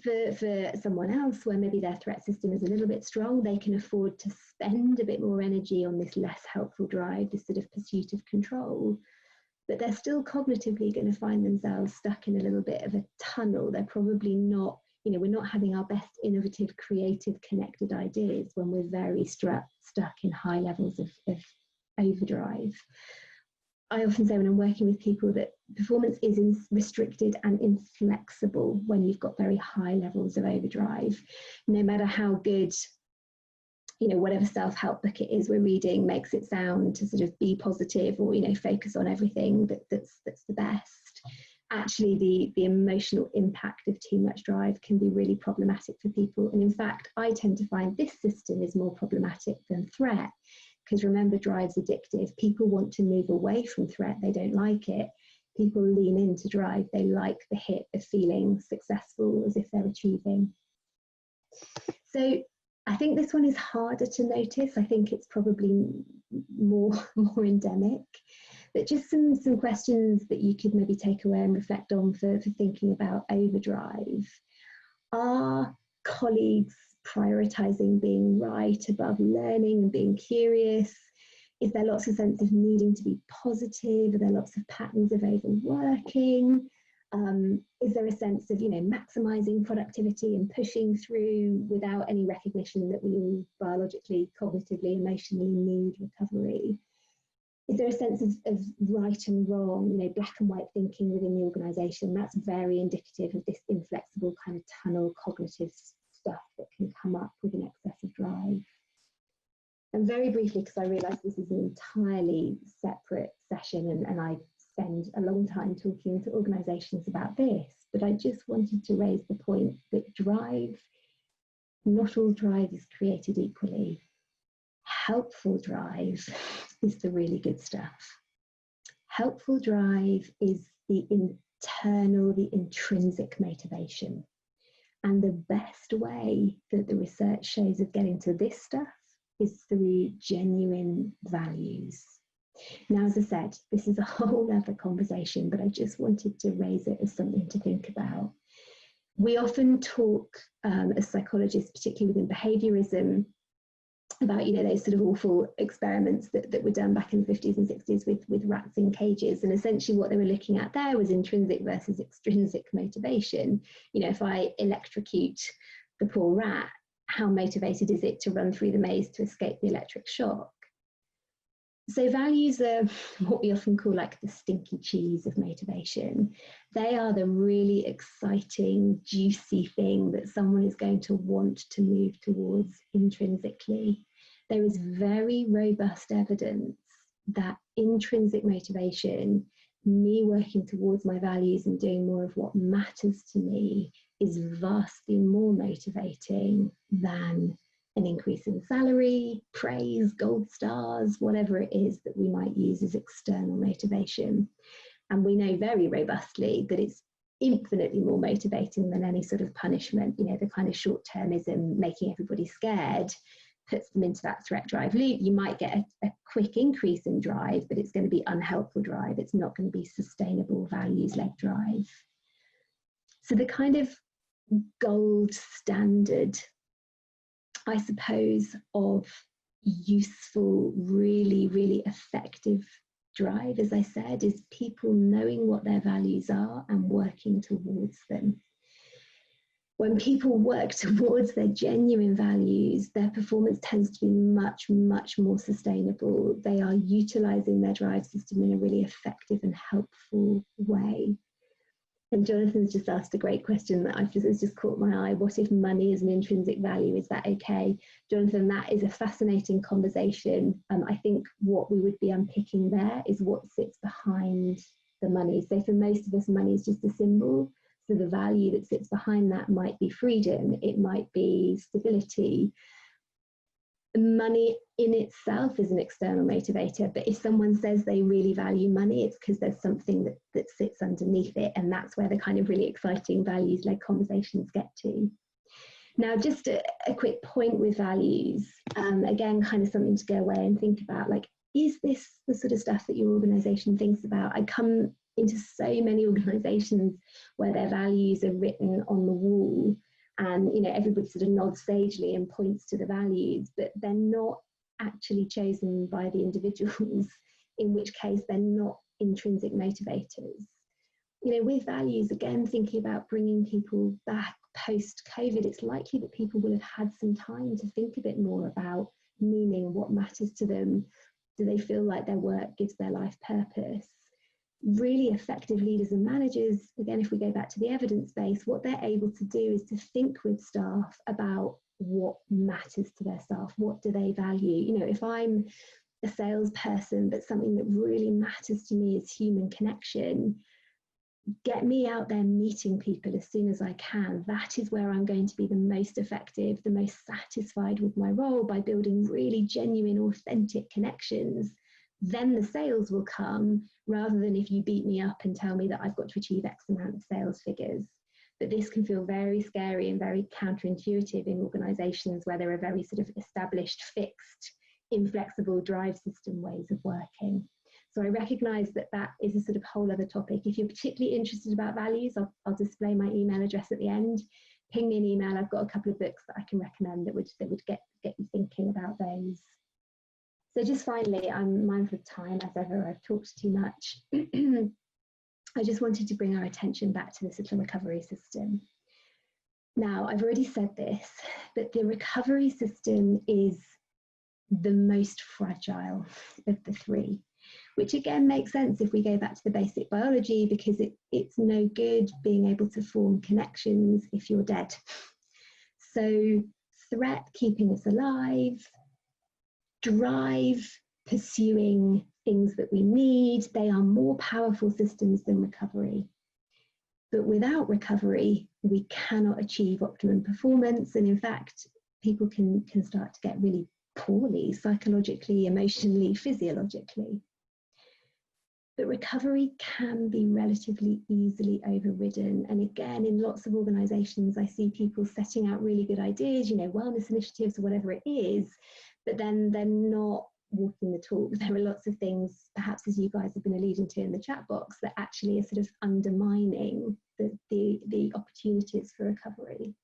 For someone else, where maybe their threat system is a little bit strong, they can afford to spend a bit more energy on this less helpful drive, this sort of pursuit of control, but they're still cognitively going to find themselves stuck in a little bit of a tunnel. They're probably not, you know, we're not having our best innovative, creative, connected ideas when we're very stuck in high levels of overdrive. I often say when I'm working with people that performance is restricted and inflexible when you've got very high levels of overdrive. No matter how good, you know, whatever self-help book it is we're reading makes it sound to sort of be positive or, you know, focus on everything that's the best. Actually, the emotional impact of too much drive can be really problematic for people. And in fact, I tend to find this system is more problematic than threat. Because remember, drive's addictive. People want to move away from threat. They don't like it. People lean into drive. They like the hit of feeling successful, as if they're achieving. So I think this one is harder to notice. I think it's probably more endemic. But just some questions that you could maybe take away and reflect on for thinking about overdrive. Are colleagues prioritizing being right above learning and being curious? Is there lots of sense of needing to be positive? Are there lots of patterns of overworking? Is there a sense of, maximizing productivity and pushing through without any recognition that we all biologically, cognitively, emotionally need recovery? Is there a sense of right and wrong, black and white thinking within the organisation? That's very indicative of this inflexible kind of tunnel cognitive stuff that can come up with an excess of drive. And very briefly, because I realise this is an entirely separate session and I spend a long time talking to organisations about this, but I just wanted to raise the point that drive, not all drive is created equally. Helpful drive is the really good stuff. Helpful drive is the internal, the intrinsic motivation. And the best way that the research shows of getting to this stuff is through genuine values. Now, as I said, this is a whole other conversation, but I just wanted to raise it as something to think about. We often talk as psychologists, particularly within behaviourism, about those sort of awful experiments that were done back in the 50s and 60s with rats in cages, and essentially what they were looking at there was intrinsic versus extrinsic motivation. If I electrocute the poor rat, how motivated is it to run through the maze to escape the electric shock? So values are what we often call like the stinky cheese of motivation. They are the really exciting, juicy thing that someone is going to want to move towards intrinsically. There is very robust evidence that intrinsic motivation, me working towards my values and doing more of what matters to me, is vastly more motivating than an increase in salary, praise, gold stars, whatever it is that we might use as external motivation. And we know very robustly that it's infinitely more motivating than any sort of punishment. The kind of short-termism, making everybody scared, puts them into that threat drive loop. You might get a quick increase in drive, but it's going to be unhelpful drive. It's not going to be sustainable values-led drive. So the kind of gold standard, I suppose, of useful, really, really effective drive, as I said, is people knowing what their values are and working towards them. When people work towards their genuine values, their performance tends to be much, much more sustainable. They are utilising their drive system in a really effective and helpful way. And Jonathan's just asked a great question that has just caught my eye. What if money is an intrinsic value? Is that okay? Jonathan, that is a fascinating conversation. I think what we would be unpicking there is what sits behind the money. So for most of us, money is just a symbol. So the value that sits behind that might be freedom. It might be stability. Money in itself is an external motivator, but if someone says they really value money, it's because there's something that sits underneath it, and that's where the kind of really exciting values-led conversations get to. Now, just a quick point with values, again, kind of something to go away and think about, like, is this the sort of stuff that your organisation thinks about? I come into so many organisations where their values are written on the wall, and everybody sort of nods sagely and points to the values, but they're not actually chosen by the individuals, in which case they're not intrinsic motivators. With values, again, thinking about bringing people back post-COVID, it's likely that people will have had some time to think a bit more about meaning and what matters to them. Do they feel like their work gives their life purpose? Really effective leaders and managers, again, if we go back to the evidence base, what they're able to do is to think with staff about what matters to their staff. What do they value? If I'm a salesperson, but something that really matters to me is human connection, get me out there meeting people as soon as I can. That is where I'm going to be the most effective, the most satisfied with my role, by building really genuine, authentic connections then the sales will come, rather than if you beat me up and tell me that I've got to achieve X amount of sales figures. But this can feel very scary and very counterintuitive in organisations where there are very sort of established, fixed, inflexible drive system ways of working. So I recognise that that is a sort of whole other topic. If you're particularly interested about values, I'll display my email address at the end. Ping me an email. I've got a couple of books that I can recommend that would get you thinking about those. So just finally, I'm mindful of time, as ever, I've talked too much. I just wanted to bring our attention back to the sort of recovery system. Now, I've already said this, but the recovery system is the most fragile of the three, which again makes sense if we go back to the basic biology, because it's no good being able to form connections if you're dead. So threat, keeping us alive, drive, pursuing things that we need, they are more powerful systems than recovery. But without recovery, we cannot achieve optimum performance. And in fact, people can start to get really poorly, psychologically, emotionally, physiologically. But recovery can be relatively easily overridden. And again, in lots of organisations, I see people setting out really good ideas, wellness initiatives or whatever it is, but then they're not walking the talk. There are lots of things, perhaps as you guys have been alluding to in the chat box, that actually are sort of undermining the opportunities for recovery.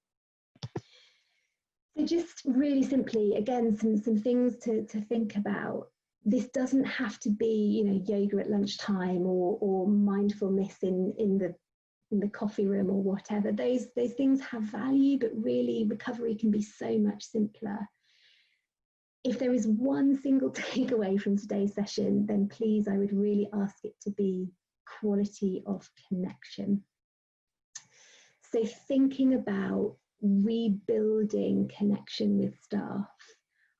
So just really simply, again, some things to think about. This doesn't have to be, yoga at lunchtime or mindfulness in the coffee room or whatever. Those things have value, but really recovery can be so much simpler. If there is one single takeaway from today's session, then please, I would really ask it to be quality of connection. So thinking about rebuilding connection with staff.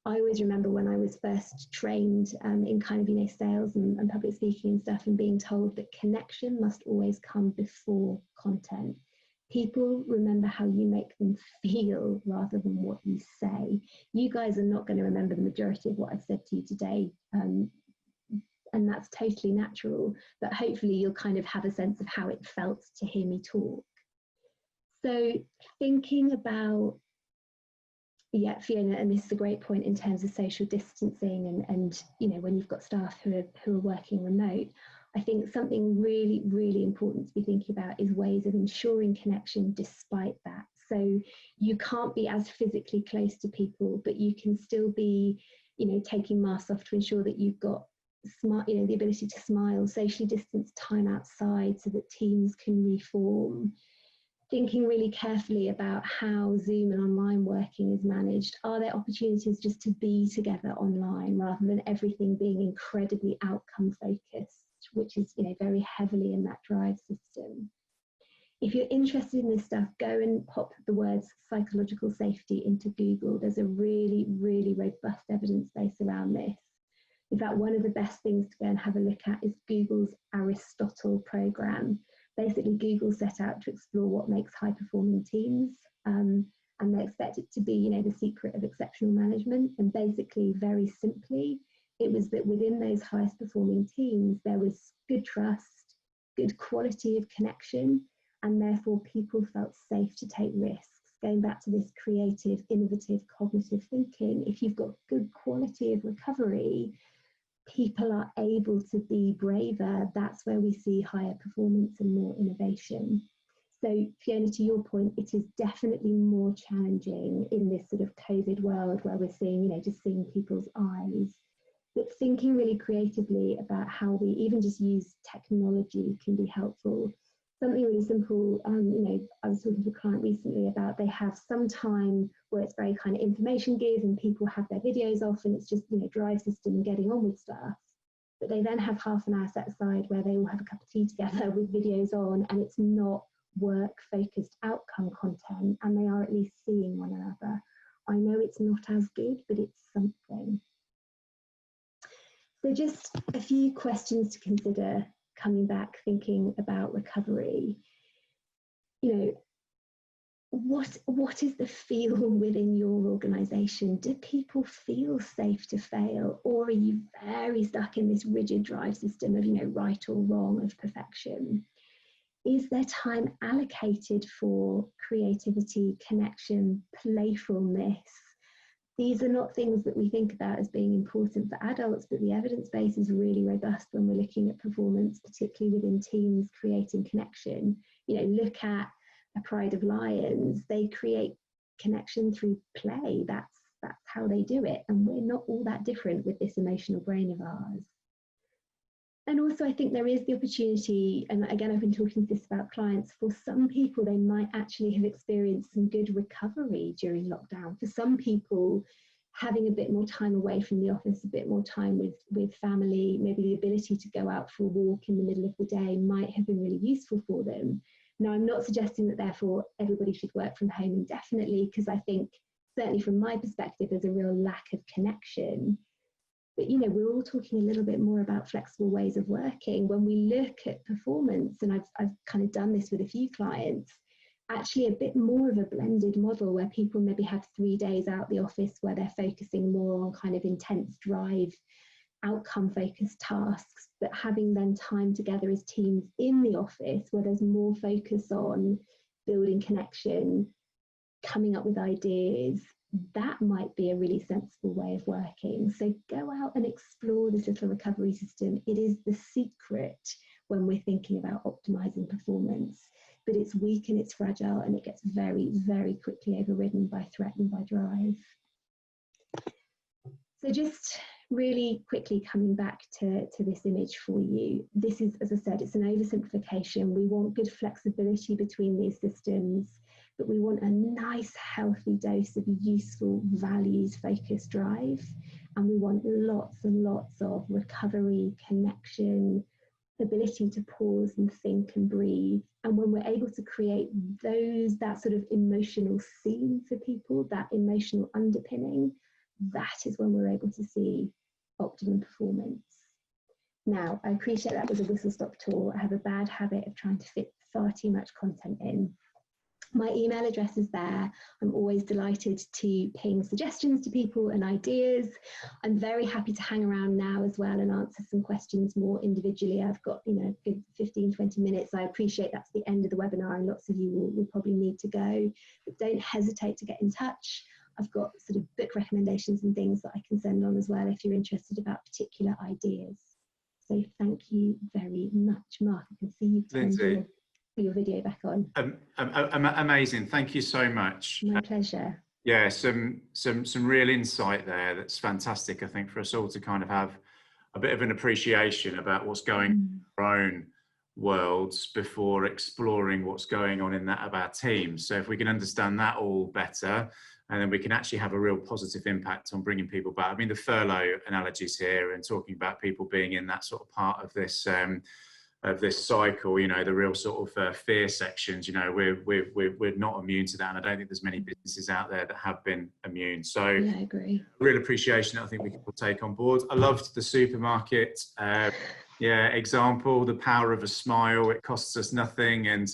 I always remember when I was first trained in kind of, sales and public speaking and stuff, and being told that connection must always come before content. People remember how you make them feel rather than what you say. You guys are not going to remember the majority of what I've said to you today, and that's totally natural, but hopefully you'll kind of have a sense of how it felt to hear me talk. So thinking about, yeah, Fiona, and this is a great point in terms of social distancing and when you've got staff who are working remote, I think something really, really important to be thinking about is ways of ensuring connection despite that. So you can't be as physically close to people, but you can still be, taking masks off to ensure that you've got the ability to smile, socially distance time outside so that teams can reform. Thinking really carefully about how Zoom and online working is managed. Are there opportunities just to be together online rather than everything being incredibly outcome focused, which is very heavily in that drive system? If you're interested in this stuff, go and pop the words psychological safety into Google. There's a really, really robust evidence base around this. In fact, one of the best things to go and have a look at is Google's Aristotle program. Basically, Google set out to explore what makes high-performing teams, and they expect it to be, the secret of exceptional management. And basically, very simply, it was that within those highest-performing teams, there was good trust, good quality of connection, and therefore people felt safe to take risks. Going back to this creative, innovative, cognitive thinking, if you've got good quality of recovery, people are able to be braver. That's where we see higher performance and more innovation. So Fiona, to your point, it is definitely more challenging in this sort of COVID world where we're seeing, just seeing people's eyes, but thinking really creatively about how we even just use technology can be helpful. Something really simple, I was talking to a client recently about they have some time where it's very kind of information give and people have their videos off and it's just, drive system and getting on with stuff. But they then have half an hour set aside where they all have a cup of tea together with videos on, and it's not work-focused outcome content, and they are at least seeing one another. I know it's not as good, but it's something. So just a few questions to consider coming back, thinking about recovery. What what is the feel within your organisation? Do people feel safe to fail, or are you very stuck in this rigid drive system of, you know, right or wrong, of perfection? Is there time allocated for creativity, connection, playfulness? These are not things that we think about as being important for adults, but the evidence base is really robust when we're looking at performance, particularly within teams creating connection. You know, look at A Pride of Lions. They create connection through play. That's how they do it. And we're not all that different with this emotional brain of ours. And also, I think there is the opportunity, and again, I've been talking this about clients, for some people, they might actually have experienced some good recovery during lockdown. For some people, having a bit more time away from the office, a bit more time with family, maybe the ability to go out for a walk in the middle of the day might have been really useful for them. Now, I'm not suggesting that therefore everybody should work from home indefinitely, because I think, certainly from my perspective, there's a real lack of connection. But, you know, we're all talking a little bit more about flexible ways of working. When we look at performance, and I've kind of done this with a few clients, actually a bit more of a blended model where people maybe have 3 days out the office where they're focusing more on kind of intense drive, outcome focused tasks, but having then time together as teams in the office where there's more focus on building connection, coming up with ideas. That might be a really sensible way of working. So go out and explore this little recovery system. It is the secret when we're thinking about optimizing performance, but it's weak and it's fragile, and it gets very, very quickly overridden by threat and by drive. So just really quickly coming back to this image for you. This is, as I said, it's an oversimplification. We want good flexibility between these systems, but we want a nice, healthy dose of useful, values-focused drive. And we want lots and lots of recovery, connection, ability to pause and think and breathe. And when we're able to create that sort of emotional scene for people, that emotional underpinning, that is when we're able to see optimum performance. Now, I appreciate that was a whistle-stop tour. I have a bad habit of trying to fit far too much content in. My email address is there. I'm always delighted to ping suggestions to people and ideas. I'm very happy to hang around now as well and answer some questions more individually. I've got, you know, a good 15, 20 minutes. I appreciate that's the end of the webinar and lots of you will probably need to go, but don't hesitate to get in touch. I've got sort of book recommendations and things that I can send on as well if you're interested about particular ideas. So thank you very much, Mark. I can see you've turned your video back on. Amazing. Thank you so much. My pleasure. Yeah, some real insight there. That's fantastic. I think for us all to kind of have a bit of an appreciation about what's going on in our own worlds before exploring what's going on in that of our team. So if we can understand that all better, and then we can actually have a real positive impact on bringing people back. I mean, the furlough analogies here and talking about people being in that sort of part of this cycle, you know, the real sort of fear sections, you know, we're not immune to that. And I don't think there's many businesses out there that have been immune. So yeah, I agree. Real appreciation that I think we can all take on board. I loved the supermarket example, the power of a smile. It costs us nothing, and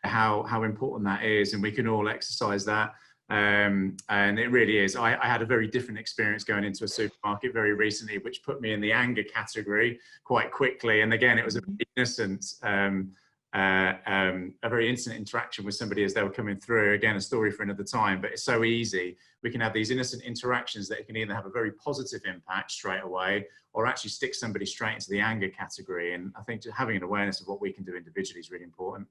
how important that is. And we can all exercise that. And it really is. I had a very different experience going into a supermarket very recently, which put me in the anger category quite quickly. And again, it was a very innocent interaction with somebody as they were coming through. Again, a story for another time, but it's so easy. We can have these innocent interactions that can either have a very positive impact straight away, or actually stick somebody straight into the anger category. And I think having an awareness of what we can do individually is really important.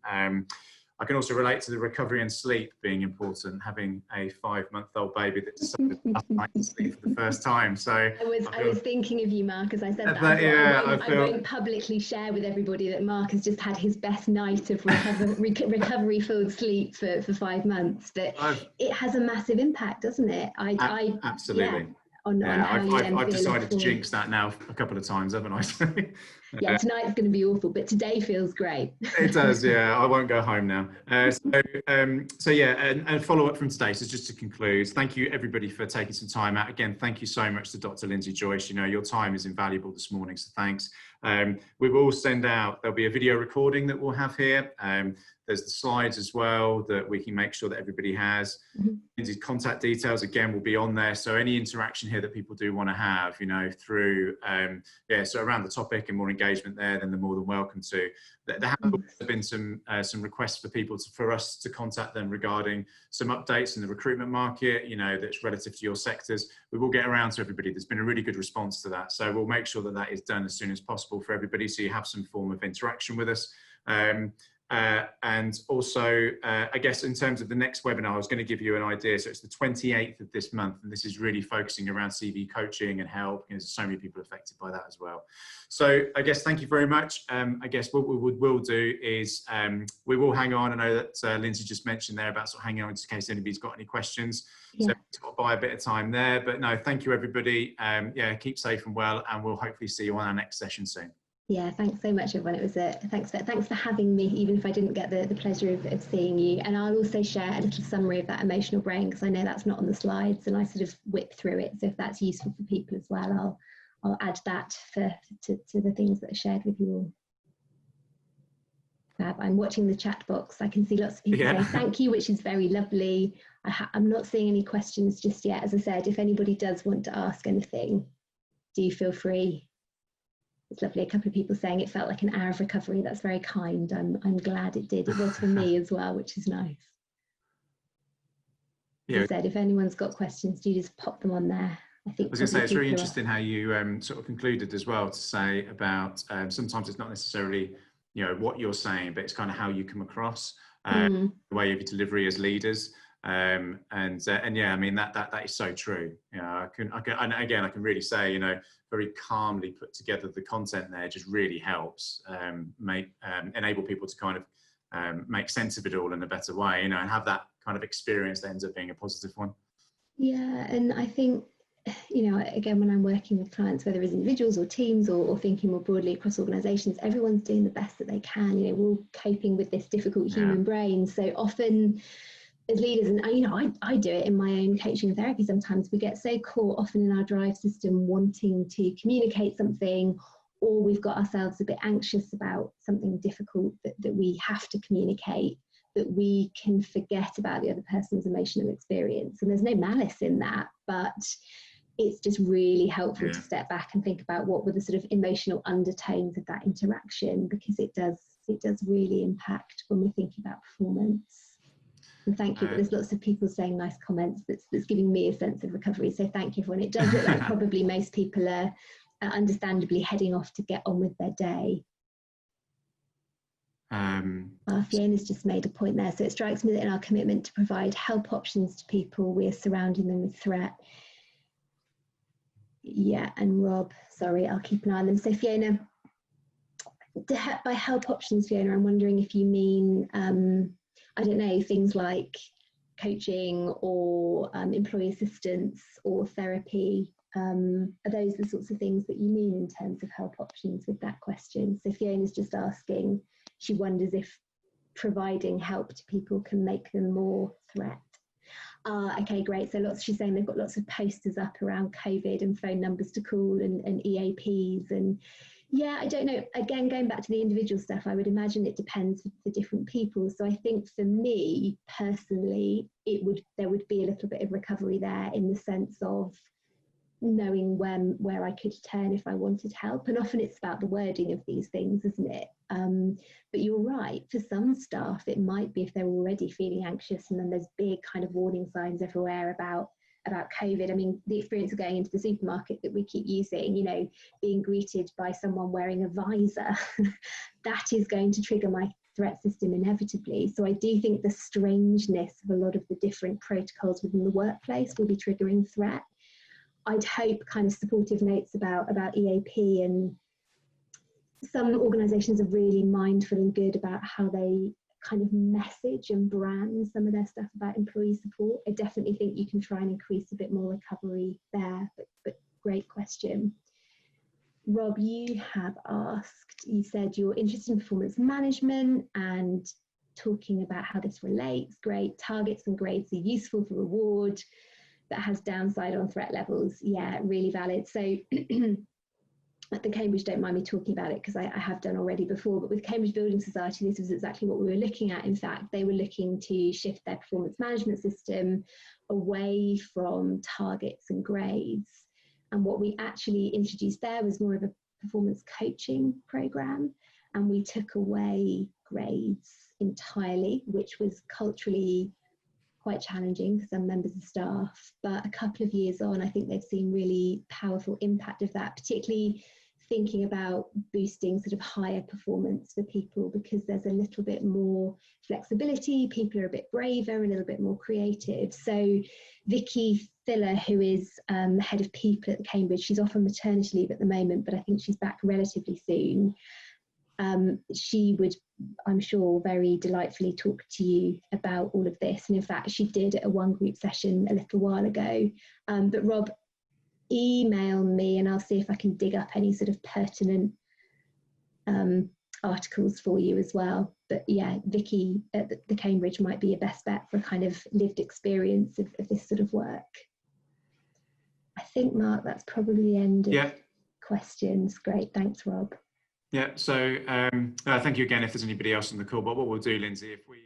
I can also relate to the recovery and sleep being important, having a 5-month-old baby that decided last night to sleep for the first time. So I was thinking of you, Mark, as I said that. I won't publicly share with everybody that Mark has just had his best night of recovery-filled sleep for 5 months, but it has a massive impact, doesn't it? Absolutely. Yeah. I've decided to jinx that now a couple of times, haven't I? Yeah, tonight's going to be awful, but today feels great. It does, yeah. I won't go home now. So yeah, and follow up from today. So just to conclude, thank you everybody for taking some time out. Again, thank you so much to Dr. Lindsay, Joyce. You know, your time is invaluable this morning, so thanks. We will send out, there'll be a video recording that we'll have here. There's the slides as well that we can make sure that everybody has. Lindsay's contact details, again, will be on there. So any interaction here that people do want to have, you know, through, so around the topic and more engagement there, then they're more than welcome to. There have also been some requests for people for us to contact them regarding some updates in the recruitment market, you know, that's relative to your sectors. We will get around to everybody. There's been a really good response to that. So we'll make sure that that is done as soon as possible for everybody, so you have some form of interaction with us. And also, I guess in terms of the next webinar, I was going to give you an idea. So it's the 28th of this month, and this is really focusing around CV coaching and help, because there's so many people affected by that as well. So I guess thank you very much. I guess what we will do is we will hang on. I know that Lindsay just mentioned there about sort of hanging on in case anybody's got any questions. Yeah. So we'll buy a bit of time there. But no, thank you everybody. Yeah, keep safe and well, and we'll hopefully see you on our next session soon. Yeah, thanks so much, everyone. It was thanks for having me, even if I didn't get the pleasure of seeing you. And I'll also share a little summary of that emotional brain, because I know that's not on the slides, and I sort of whip through it. So if that's useful for people as well, I'll add that to the things that are shared with you all. I'm watching the chat box. I can see lots of people say thank you, which is very lovely. I'm not seeing any questions just yet. As I said, if anybody does want to ask anything, do feel free. It's lovely. A couple of people saying it felt like an hour of recovery. That's very kind. I'm glad it did. It was for me as well, which is nice. Yeah. As I said, if anyone's got questions, do just pop them on there. I think. I was going to say, it's really interesting how you sort of concluded as well to say about sometimes it's not necessarily, you know, what you're saying, but it's kind of how you come across, the way of your delivery as leaders. And yeah, I mean that is so true. You know, and again, I can really say, you know, very calmly put together the content there just really helps enable people to kind of make sense of it all in a better way, you know, and have that kind of experience that ends up being a positive one. Yeah, and I think, you know, again, when I'm working with clients, whether it's individuals or teams or thinking more broadly across organisations, everyone's doing the best that they can. You know, we're all coping with this difficult human brain. So often, as leaders, and you know, I do it in my own coaching and therapy sometimes, we get so caught often in our drive system wanting to communicate something, or we've got ourselves a bit anxious about something difficult that we have to communicate, that we can forget about the other person's emotional experience. And there's no malice in that, but it's just really helpful to step back and think about what were the sort of emotional undertones of that interaction, because it does really impact when we think about performance. And thank you, but there's lots of people saying nice comments that's giving me a sense of recovery. So thank you, everyone. It does look like probably most people are understandably heading off to get on with their day. Fiona's just made a point there. So it strikes me that in our commitment to provide help options to people, we are surrounding them with threat. Yeah, and Rob, sorry, I'll keep an eye on them. So Fiona, by help options, Fiona, I'm wondering if you mean I don't know, things like coaching or employee assistance or therapy. Are those the sorts of things that you mean in terms of help options with that question? So Fiona's just asking, she wonders if providing help to people can make them more threat. Okay, great. So she's saying they've got lots of posters up around COVID and phone numbers to call and EAPs and yeah, I don't know. Again, going back to the individual stuff, I would imagine it depends for different people. So I think for me personally, there would be a little bit of recovery there in the sense of knowing where I could turn if I wanted help. And often it's about the wording of these things, isn't it? But you're right. For some staff, it might be if they're already feeling anxious, and then there's big kind of warning signs everywhere about COVID. I mean, the experience of going into the supermarket that we keep using, you know, being greeted by someone wearing a visor, that is going to trigger my threat system inevitably. So I do think the strangeness of a lot of the different protocols within the workplace will be triggering threat. I'd hope kind of supportive notes about EAP, and some organisations are really mindful and good about how they kind of message and brand some of their stuff about employee support. I definitely think you can try and increase a bit more recovery there, but great question. Rob, you have asked, you said you're interested in performance management and talking about how this relates. Great. Targets and grades are useful for reward that has downside on threat levels. Yeah, really valid. So at the Cambridge, don't mind me talking about it because I have done already before, but with Cambridge Building Society, this was exactly what we were looking at. In fact, they were looking to shift their performance management system away from targets and grades. And what we actually introduced there was more of a performance coaching program. And we took away grades entirely, which was culturally quite challenging for some members of staff. But a couple of years on, I think they've seen really powerful impact of that, particularly thinking about boosting sort of higher performance for people, because there's a little bit more flexibility, people are a bit braver, a little bit more creative. So Vicky Tiller, who is head of people at Cambridge, she's off on maternity leave at the moment, but I think she's back relatively soon. She would, I'm sure, very delightfully talk to you about all of this. And in fact, she did at a one group session a little while ago. But Rob, email me and I'll see if I can dig up any sort of pertinent articles for you as well. But yeah, Vicky at the Cambridge might be your best bet for a kind of lived experience of this sort of work. I think, Mark, that's probably the end of questions. Great, thanks, Rob. Yeah, so thank you again if there's anybody else on the call, but what we'll do, Lindsay, if we